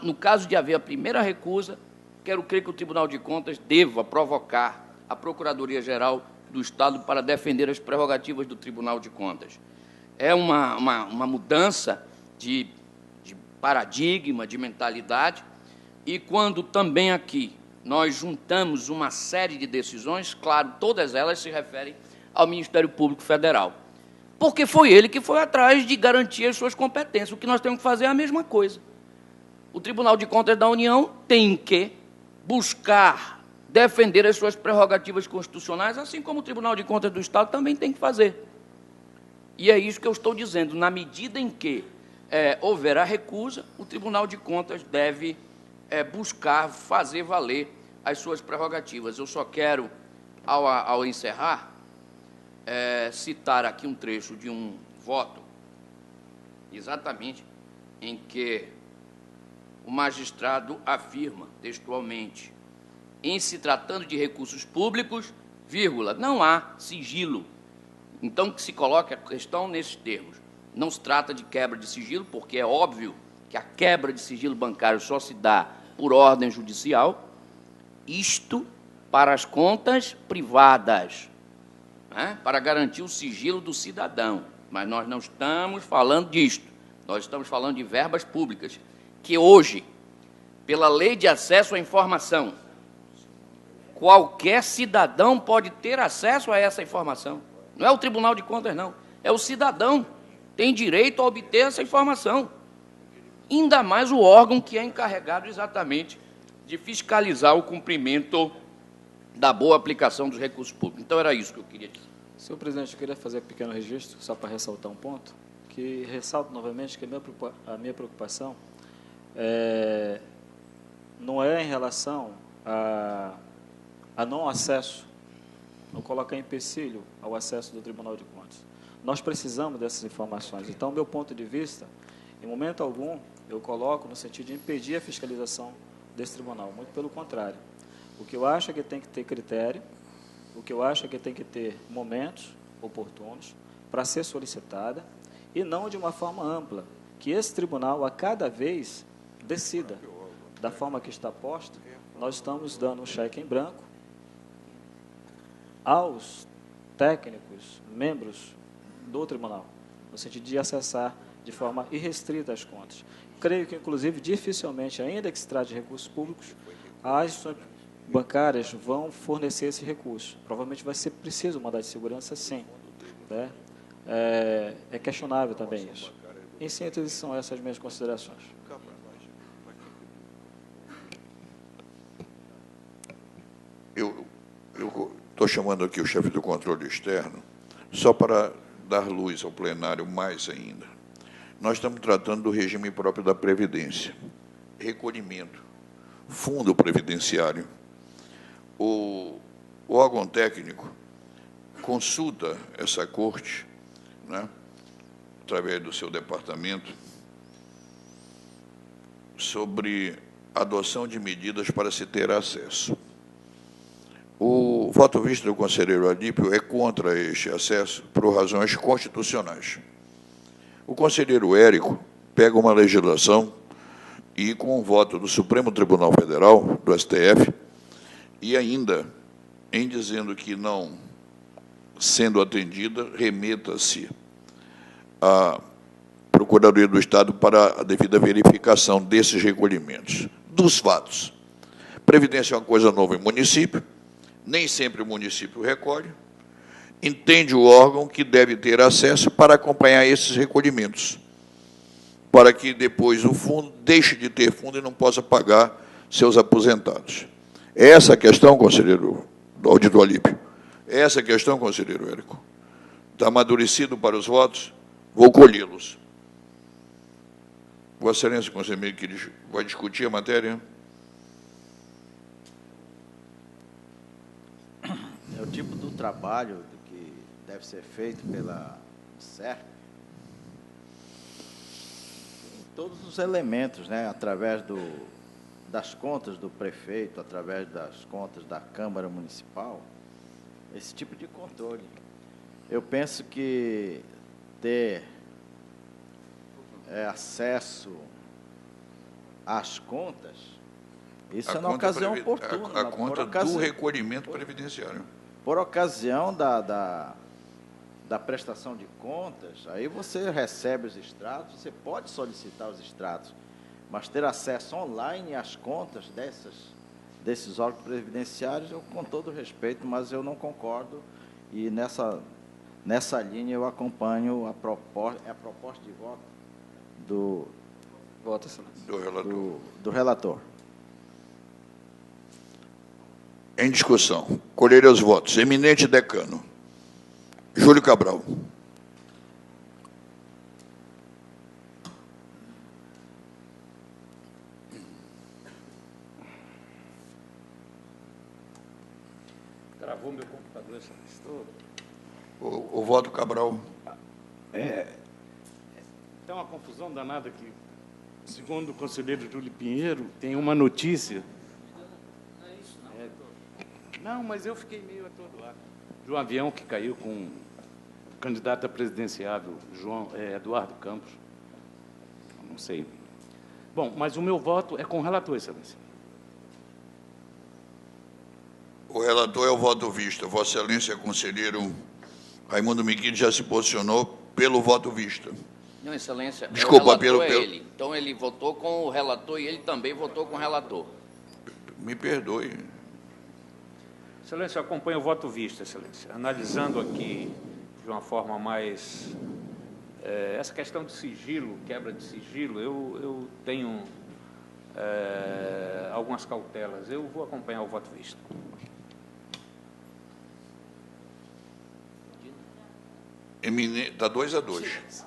No caso de haver a primeira recusa, quero crer que o Tribunal de Contas deva provocar a Procuradoria-Geral do Estado para defender as prerrogativas do Tribunal de Contas. É uma mudança de paradigma, de mentalidade, e quando também aqui nós juntamos uma série de decisões, claro, todas elas se referem ao Ministério Público Federal, porque foi ele que foi atrás de garantir as suas competências. O que nós temos que fazer é a mesma coisa. O Tribunal de Contas da União tem que buscar defender as suas prerrogativas constitucionais, assim como o Tribunal de Contas do Estado também tem que fazer. E é isso que eu estou dizendo. Na medida em que houver a recusa, o Tribunal de Contas deve buscar fazer valer as suas prerrogativas. Eu só quero, ao encerrar, citar aqui um trecho de um voto, exatamente em que o magistrado afirma textualmente: em se tratando de recursos públicos, vírgula, não há sigilo. Então, que se coloque a questão nesses termos. Não se trata de quebra de sigilo, porque é óbvio que a quebra de sigilo bancário só se dá por ordem judicial, isto para as contas privadas, né, para garantir o sigilo do cidadão. Mas nós não estamos falando disto, nós estamos falando de verbas públicas, que hoje, pela Lei de Acesso à Informação, qualquer cidadão pode ter acesso a essa informação. Não é o Tribunal de Contas, não, é o cidadão. Tem direito a obter essa informação. Ainda mais o órgão que é encarregado exatamente de fiscalizar o cumprimento da boa aplicação dos recursos públicos. Então, era isso que eu queria dizer. Senhor presidente, eu queria fazer um pequeno registro, só para ressaltar um ponto, que ressalto novamente que a minha preocupação não é em relação a não acesso, não colocar empecilho ao acesso do Tribunal de Contas. Nós precisamos dessas informações. Então, meu ponto de vista, em momento algum, eu coloco no sentido de impedir a fiscalização desse tribunal. Muito pelo contrário. O que eu acho é que tem que ter critério, o que eu acho é que tem que ter momentos oportunos para ser solicitada e não de uma forma ampla, que esse tribunal, a cada vez, decida. Da forma que está posta, nós estamos dando um cheque em branco aos técnicos, membros do tribunal, no sentido de acessar de forma irrestrita as contas. Creio que, inclusive, dificilmente, ainda que se trate de recursos públicos, as instituições bancárias vão fornecer esse recurso. Provavelmente vai ser preciso um mandado de segurança, sim. Né? É questionável também isso. Em síntese, são essas minhas considerações. Eu estou chamando aqui o chefe do controle externo só para dar luz ao plenário mais ainda. Nós estamos tratando do regime próprio da Previdência, recolhimento, fundo previdenciário. O órgão técnico consulta essa corte, né, através do seu departamento, sobre adoção de medidas para se ter acesso. O voto visto do conselheiro Alípio é contra este acesso por razões constitucionais. O conselheiro Érico pega uma legislação e, com o voto do Supremo Tribunal Federal, do STF, e ainda em dizendo que não sendo atendida, remeta-se à Procuradoria do Estado para a devida verificação desses recolhimentos. Dos fatos, Previdência é uma coisa nova em município, nem sempre o município recolhe, entende o órgão que deve ter acesso para acompanhar esses recolhimentos, para que depois o fundo deixe de ter fundo e não possa pagar seus aposentados. É essa a questão, conselheiro auditor Alípio? É essa a questão, conselheiro Érico? Está amadurecido para os votos? Vou colhê-los. Vossa Excelência, conselheiro, que vai discutir a matéria? É o tipo do trabalho que deve ser feito pela SERP, todos os elementos, né, através das contas do prefeito, através das contas da Câmara Municipal, esse tipo de controle. Eu penso que ter acesso às contas, isso é na ocasião oportuna. A conta do recolhimento previdenciário. Por ocasião da prestação de contas, aí você recebe os extratos, você pode solicitar os extratos, mas ter acesso online às contas desses órgãos previdenciários, eu, com todo respeito, mas eu não concordo, e nessa linha eu acompanho a proposta de voto do relator. Em discussão. Colherei os votos. Eminente decano. Júlio Cabral. Travou meu computador essa vez toda. O voto Cabral. Tem uma confusão danada aqui. Segundo o conselheiro Júlio Pinheiro, tem uma notícia. Não, mas eu fiquei meio atordoado. De um avião que caiu com o candidato a presidenciável, Eduardo Campos. Não sei. Bom, mas o meu voto é com o relator, Excelência. O relator é o voto visto. Vossa Excelência, conselheiro Raimundo Miquide, já se posicionou pelo voto visto. Não, Excelência, desculpa, o relator é ele. Então, ele votou com o relator e ele também votou com o relator. Me perdoe. Excelência, acompanha o voto visto, Excelência. Analisando aqui de uma forma mais... essa questão de sigilo, quebra de sigilo, eu tenho algumas cautelas. Eu vou acompanhar o voto visto. Está 2-2.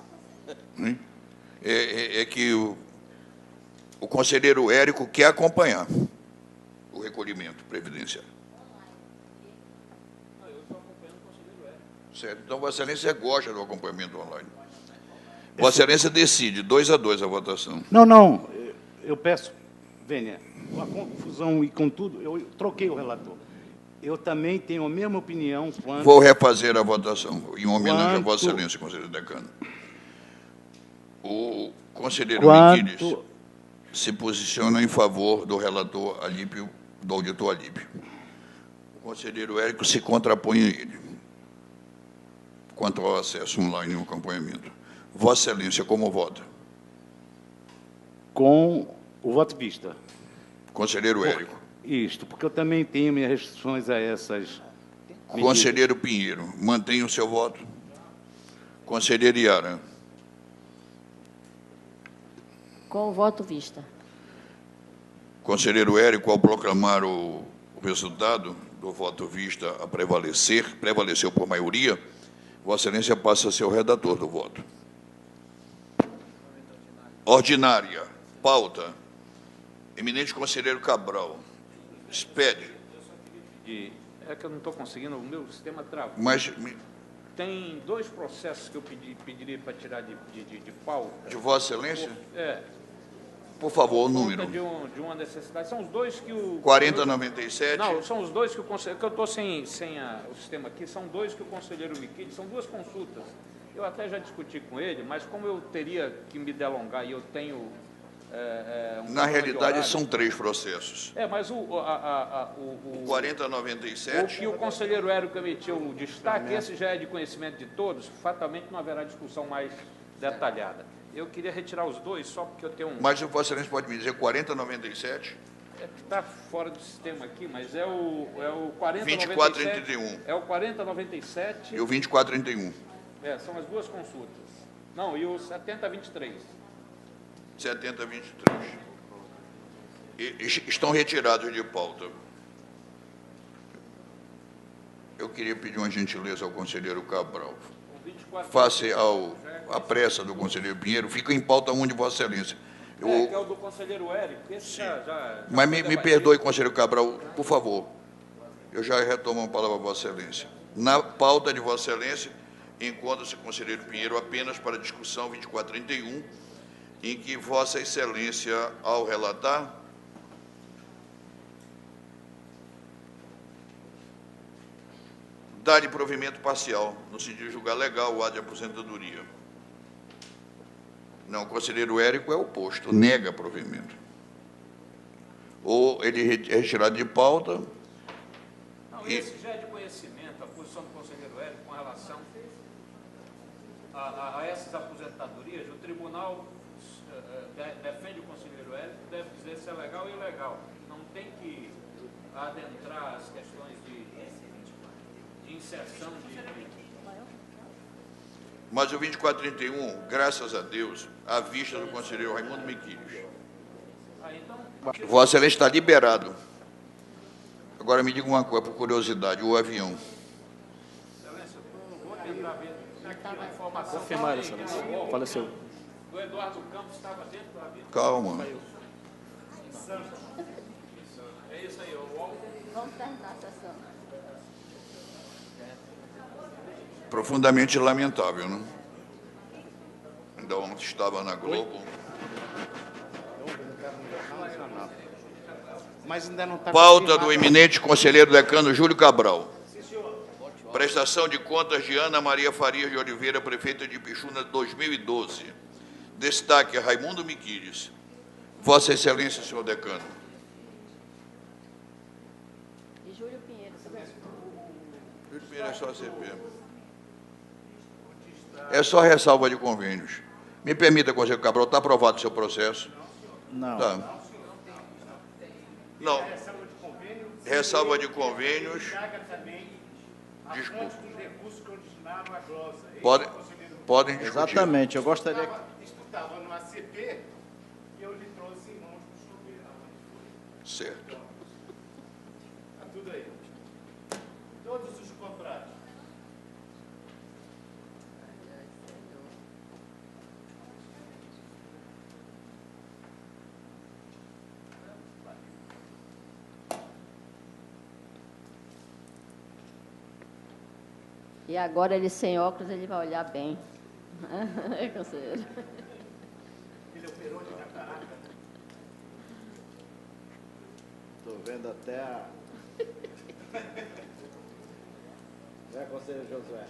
É que o conselheiro Érico quer acompanhar o recolhimento previdenciário. Eu estou acompanhando o conselheiro Érico. Certo. Então, Vossa Excelência gosta do acompanhamento online. Vossa Excelência decide, 2-2 a votação. Não. Eu peço, Vênia, com a confusão e com tudo, eu troquei o relator. Eu também tenho a mesma opinião quanto... Vou refazer a votação, em homenagem a Vossa Excelência, conselheiro decano. O conselheiro Miquides se posiciona em favor do relator Alípio, do auditor Alípio. O conselheiro Érico se contrapõe a ele, quanto ao acesso online ao acompanhamento. Vossa Excelência, como vota? Com o voto vista. Conselheiro Érico. Isto, porque eu também tenho minhas restrições a essas medidas. Conselheiro Pinheiro, mantém o seu voto? Conselheiro Iara. Com o voto vista. Conselheiro Érico, ao proclamar o resultado do voto vista a prevalecer, prevaleceu por maioria, Vossa Excelência passa a ser o redator do voto. Ordinária. Pauta. Eminente conselheiro Cabral. Expede. É que eu não estou conseguindo, o meu sistema travou. Mas, Tem 2 processos que eu pediria para tirar de pauta. de Vossa Excelência, É. por favor, o Por número. conta de uma necessidade. São os 2 que o... 4097. Não, são os 2 que o conselheiro... Que eu estou sem o sistema aqui, são 2 que o conselheiro Miquide, são 2 consultas. Eu até já discuti com ele, mas como eu teria que me delongar e eu tenho... Na realidade, são 3 processos. Mas o 4097. que o conselheiro Érico emitiu o destaque, esse já é de conhecimento de todos, fatalmente não haverá discussão mais detalhada. Eu queria retirar os 2, só porque eu tenho um... Mas o Vossa Excelência pode me dizer 4097? É que está fora do sistema aqui, mas é o 4097... 2431. É o 4097... E o 2431. São as 2 consultas. Não, e o 7023. 7023. Estão retirados de pauta. Eu queria pedir uma gentileza ao conselheiro Cabral. Face à pressa do conselheiro Pinheiro, fica em pauta um de Vossa Excelência. Que é o do conselheiro Érico. Esse já Mas me perdoe, conselheiro Cabral, por favor. Eu já retomo a palavra a Vossa Excelência. Na pauta de Vossa Excelência, encontra-se o conselheiro Pinheiro apenas para discussão 2431, em que Vossa Excelência, ao relatar, dá de provimento parcial, no sentido de julgar legal o ato de aposentadoria. Não, o conselheiro Érico é o oposto, nega provimento. Ou ele é retirado de pauta... Não, esse já é de conhecimento, a posição do conselheiro Érico com relação a essas aposentadorias. O tribunal defende o conselheiro Érico, deve dizer se é legal ou ilegal. Não tem que adentrar as questões de inserção de... Mas o 2431, graças a Deus, à vista do conselheiro Raimundo Miquiles. Vossa Excelência está liberado. Agora me diga uma coisa, por curiosidade, o avião. Excelência, eu vou tentar ver aqui a informação. Confirmado, Excelência. Faleceu. O Eduardo Campos estava dentro do avião. Calma. É isso aí, Vamos terminar a sessão. Profundamente lamentável, não? Ainda ontem estava na Globo. Mas ainda não está Pauta do eminente conselheiro decano Júlio Cabral. Prestação de contas de Ana Maria Farias de Oliveira, prefeita de Pixuna, 2012. Destaque a Raimundo Miquiles. Vossa Excelência, senhor decano. E Júlio Pinheiro também. Júlio Pinheiro é só CP. É só ressalva de convênios. Me permita, conselheiro Cabral, está aprovado o seu processo? Não. Tá. Não. Ressalva de convênios. Desculpa. Podem discutir. Exatamente, eu gostaria que... Estava no ACP e eu lhe trouxe em mãos do soberano. Certo. Está tudo aí. Todos os contratos. E agora ele sem óculos, ele vai olhar bem. Conselheiro. Ele operou de catarata. Estou vendo até a... conselheiro Josué?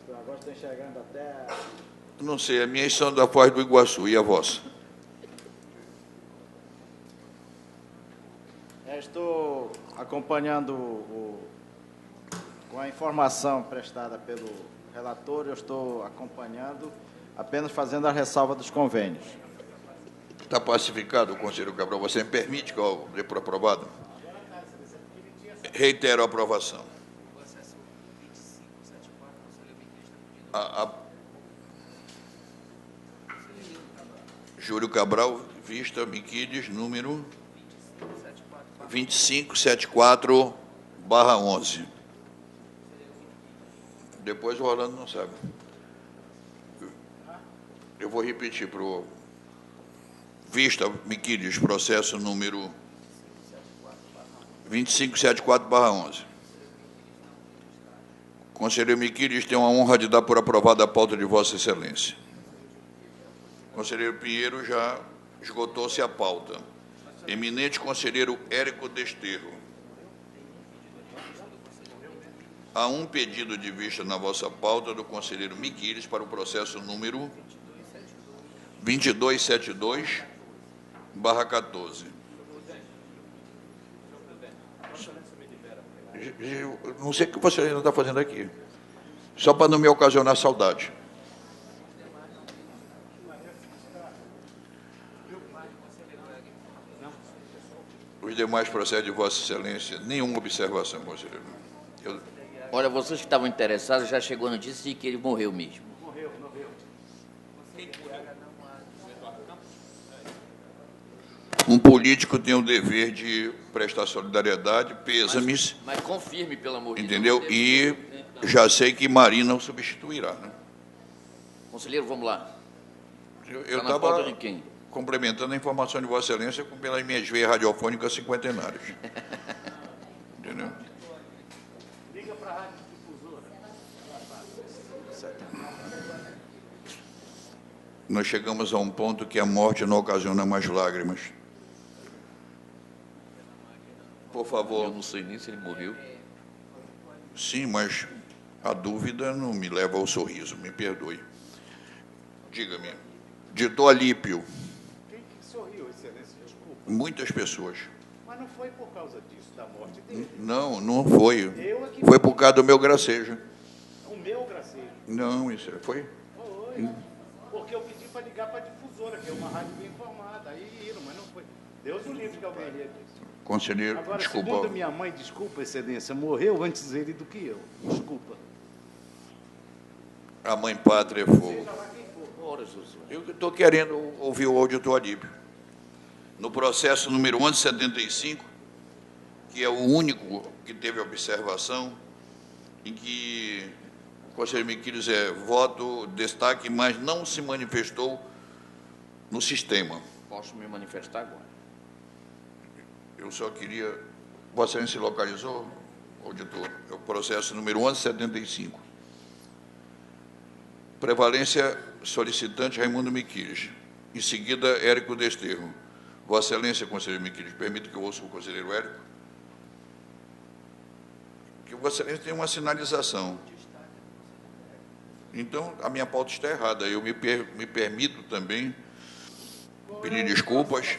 Agora estou enxergando até a... Não sei, a minha são da Foz do Iguaçu, e a vossa? Estou acompanhando com a informação prestada pelo relator, eu estou acompanhando, apenas fazendo a ressalva dos convênios. Está pacificado, conselheiro Cabral. Você me permite que eu dê por aprovado? Reitero a aprovação. Júlio Cabral, vista Miquiles, número 2574/11. Depois o Rolando não sabe. Eu vou repetir para o vista Miquiles, processo número 2574/11. Conselheiro Miquiles tem a honra de dar por aprovada a pauta de Vossa Excelência. Conselheiro Pinheiro, já esgotou-se a pauta. Eminente conselheiro Érico Desterro. Há um pedido de vista na vossa pauta do conselheiro Miquiles para o processo número 2272/14. Não sei o que você ainda está fazendo aqui. Só para não me ocasionar saudade. Os demais procedem de Vossa Excelência. Nenhuma observação, conselheiro. Olha, vocês que estavam interessados, já chegou a notícia de que ele morreu mesmo. Morreu. Um político tem o dever de prestar solidariedade, pêsames. Mas confirme, pelo amor de Deus. Entendeu? E já sei que Marina o substituirá, né? Conselheiro, vamos lá. Eu Está na pauta estava de quem? complementando a informação de Vossa Excelência pelas minhas veias radiofônicas cinquentenárias. Entendeu? Liga para a rádio difusora. Nós chegamos a um ponto que a morte não ocasiona mais lágrimas. Por favor. Eu não sei nem se ele morreu. Sim, mas a dúvida não me leva ao sorriso, me perdoe. Diga-me. Ditou Alípio. Quem que sorriu, Excelência? Desculpa. Muitas pessoas. Mas não foi por causa disso, da morte dele. Não foi. Eu aqui Foi por causa do meu gracejo. O meu gracejo. Não, isso foi. Foi. Porque eu pedi para ligar para a difusora, que é uma rádio bem informada. Aí iram, mas não foi. Deus o livre que alguém iria disso. Conselheiro, Agora, desculpa. segundo minha mãe, desculpa, Excelência, morreu antes ele do que eu. Desculpa. A mãe pátria é fogo. Ora, Jesus. Eu estou querendo ouvir o auditor Alípio. No processo número 1175, que é o único que teve observação, em que o conselheiro Miquiles voto, destaque, mas não se manifestou no sistema. Posso me manifestar agora? Eu só queria... Vossa Excelência se localizou, auditor? É o processo número 1175. Prevalência solicitante Raimundo Miquiles. Em seguida, Érico Desterro. Vossa Excelência, conselheiro Miquiles, permita que eu ouça o conselheiro Érico? Que Vossa Excelência tem uma sinalização. Então, a minha pauta está errada. Eu me permito também pedir desculpas.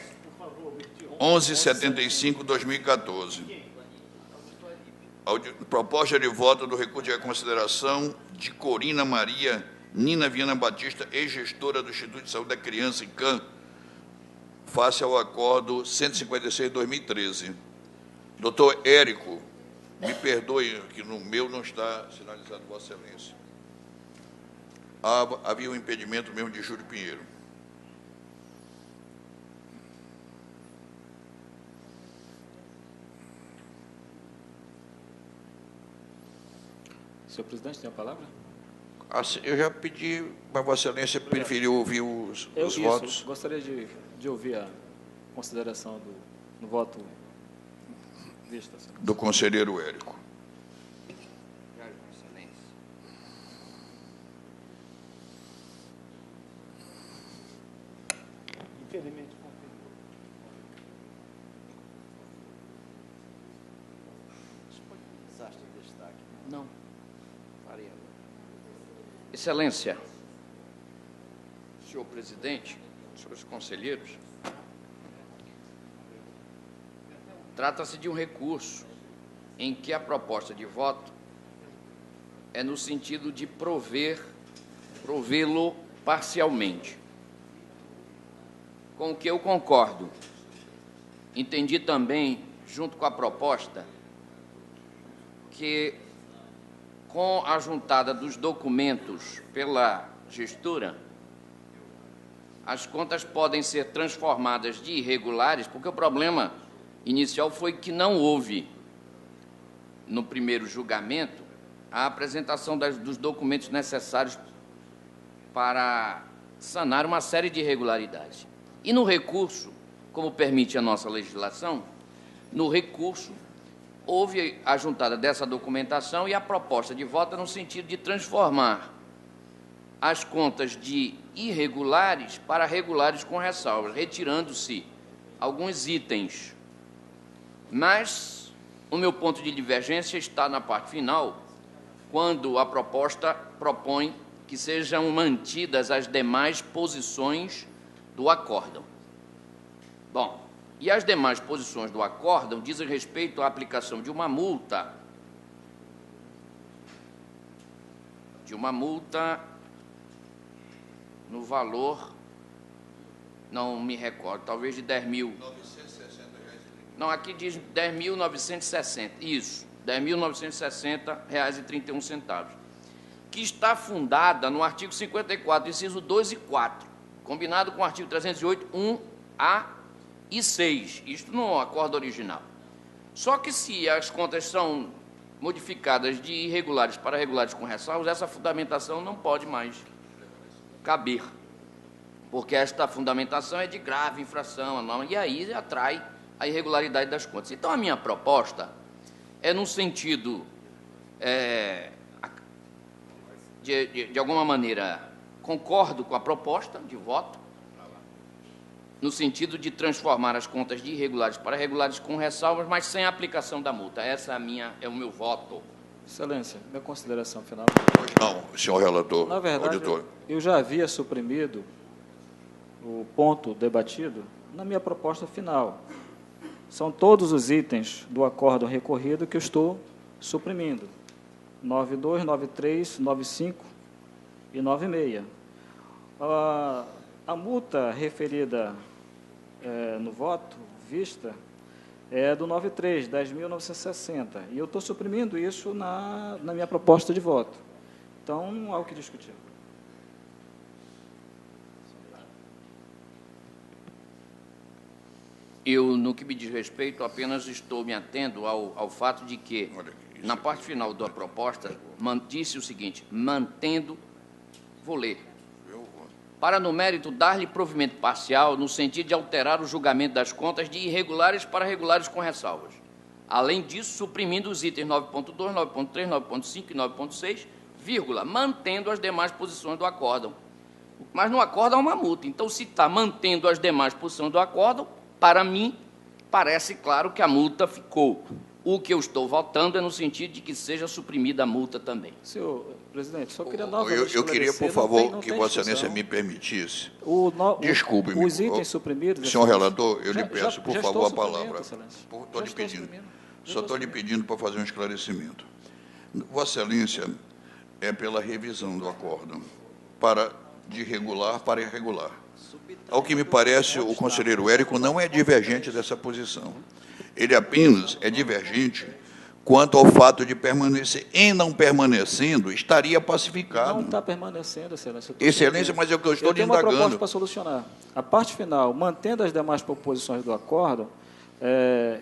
1175/2014. Proposta de voto do recurso de reconsideração de Corina Maria Nina Viana Batista, ex-gestora do Instituto de Saúde da Criança, ICAM, face ao acordo 156/2013. Doutor Érico, me perdoe que no meu não está sinalizado, Vossa Excelência. Havia um impedimento mesmo de Júlio Pinheiro. Senhor presidente, tem a palavra? Eu já pedi, mas Vossa Excelência preferiu ouvir os votos. Gostaria de ouvir a consideração do voto vista. Do conselheiro Érico. Infelizmente, Não. Farei agora. Excelência, senhor presidente, senhores conselheiros, Trata-se de um recurso em que a proposta de voto é no sentido de provê-lo parcialmente. Com o que eu concordo. Entendi também, junto com a proposta, que com a juntada dos documentos pela gestora, as contas podem ser transformadas de irregulares, porque o problema inicial foi que não houve, no primeiro julgamento, a apresentação dos documentos necessários para sanar uma série de irregularidades. E no recurso, como permite a nossa legislação, no recurso houve a juntada dessa documentação e a proposta de voto no sentido de transformar as contas de irregulares para regulares com ressalvas, retirando-se alguns itens. Mas o meu ponto de divergência está na parte final, quando a proposta propõe que sejam mantidas as demais posições do acórdão. Bom, e as demais posições do acórdão dizem respeito à aplicação de uma multa no valor, não me recordo, talvez de 10.000. Não, aqui diz 10.960, isso, R$ 10.960,31, que está fundada no artigo 54, inciso 2 e 4, combinado com o artigo 308, 1A e 6, isto no acordo original. Só que se as contas são modificadas de irregulares para regulares com ressalvas, essa fundamentação não pode mais caber, porque esta fundamentação é de grave infração, a norma, e aí atrai a irregularidade das contas. Então, a minha proposta é no sentido, de alguma maneira, concordo com a proposta de voto, no sentido de transformar as contas de irregulares para regulares com ressalvas, mas sem a aplicação da multa. Essa é o meu voto. Excelência, minha consideração final. Pois não, senhor relator. Na verdade, auditor. Eu já havia suprimido o ponto debatido na minha proposta final. São todos os itens do acórdão recorrido que eu estou suprimindo. 92, 93, 95 e 96. A multa referida no voto, vista, é do 93, 10.960. E eu estou suprimindo isso na minha proposta de voto. Então, não há o que discutir. Eu, no que me diz respeito, apenas estou me atendo ao fato de que, na parte final da proposta, disse o seguinte, mantendo, vou ler, para, no mérito, dar-lhe provimento parcial, no sentido de alterar o julgamento das contas de irregulares para regulares com ressalvas. Além disso, suprimindo os itens 9.2, 9.3, 9.5 e 9.6, vírgula, mantendo as demais posições do acórdão. Mas no acórdão há uma multa. Então, se está mantendo as demais posições do acórdão, para mim, parece claro que a multa ficou. O que eu estou votando é no sentido de que seja suprimida a multa também. Senhor presidente, só queria novamente eu queria, por favor, que Vossa Excelência me permitisse. Desculpe-me. Os itens suprimidos... Senhor relator, eu lhe peço, por favor, a palavra. Estou lhe pedindo. Só estou lhe pedindo para fazer um esclarecimento. Vossa Excelência é pela revisão do acórdão, de regular para irregular. Ao que me parece, o conselheiro Érico não é divergente dessa posição. Ele apenas é divergente quanto ao fato de permanecer. Em não permanecendo, estaria pacificado. Não está permanecendo, Excelência. Excelência, mas é o que eu estou lhe indagando. Eu tenho uma proposta para solucionar. A parte final, mantendo as demais proposições do acórdão,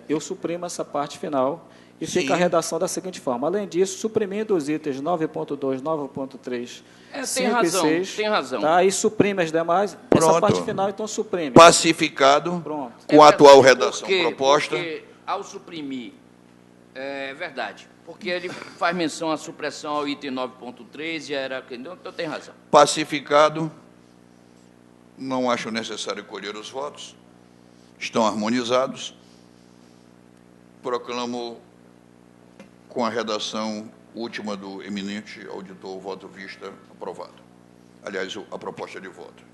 eu suprimo essa parte final e fica a redação da seguinte forma. Além disso, suprimindo os itens 9.2, 9.3, 5 e 6, tem razão. Tá, e suprime as demais. Pronto. Essa parte final, então, suprime. Pacificado. Pronto. Com a atual redação proposta. Porque, ao suprimir, é verdade, porque ele faz menção à supressão ao item 9.3 e era... Então, tem razão. Pacificado. Não acho necessário colher os votos. Estão harmonizados. Proclamo, com a redação última do eminente auditor, o voto vista aprovado. Aliás, a proposta de voto.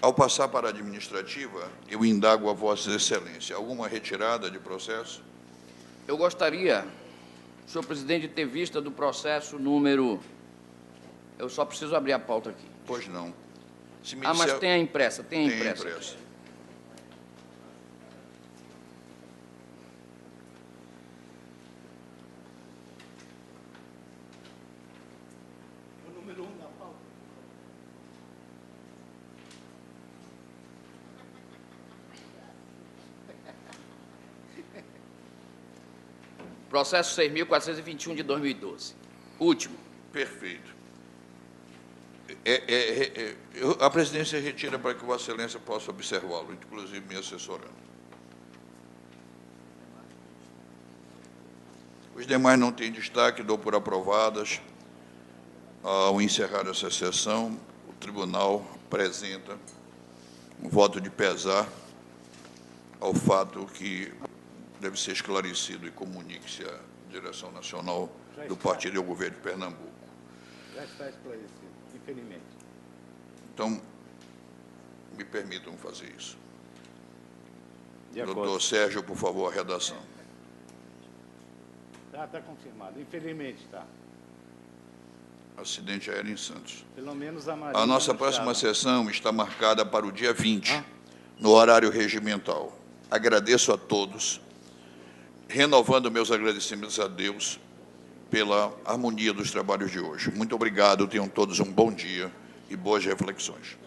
Ao passar para a administrativa, eu indago a Vossa Excelência, alguma retirada de processo? Eu gostaria, senhor presidente, de ter vista do processo número... Eu só preciso abrir a pauta aqui. Pois não. Se me Mas disser- tem a impressa, tem a Tem impressa. impressa. Processo 6.421 de 2012. Último. Perfeito. A presidência retira para que Vossa Excelência possa observá-lo, inclusive me assessorando. Os demais não têm destaque, dou por aprovadas. Ao encerrar essa sessão, o tribunal apresenta um voto de pesar ao fato que deve ser esclarecido e comunique-se à direção nacional do partido e ao governo de Pernambuco. Já está esclarecido, infelizmente. Então, me permitam fazer isso. De acordo. Doutor Sérgio, por favor, a redação. Está confirmado. Infelizmente, está. Acidente aéreo em Santos. Pelo menos a Maria... A nossa próxima sessão está marcada para o dia 20, no horário regimental. Agradeço a todos, renovando meus agradecimentos a Deus pela harmonia dos trabalhos de hoje. Muito obrigado, tenham todos um bom dia e boas reflexões.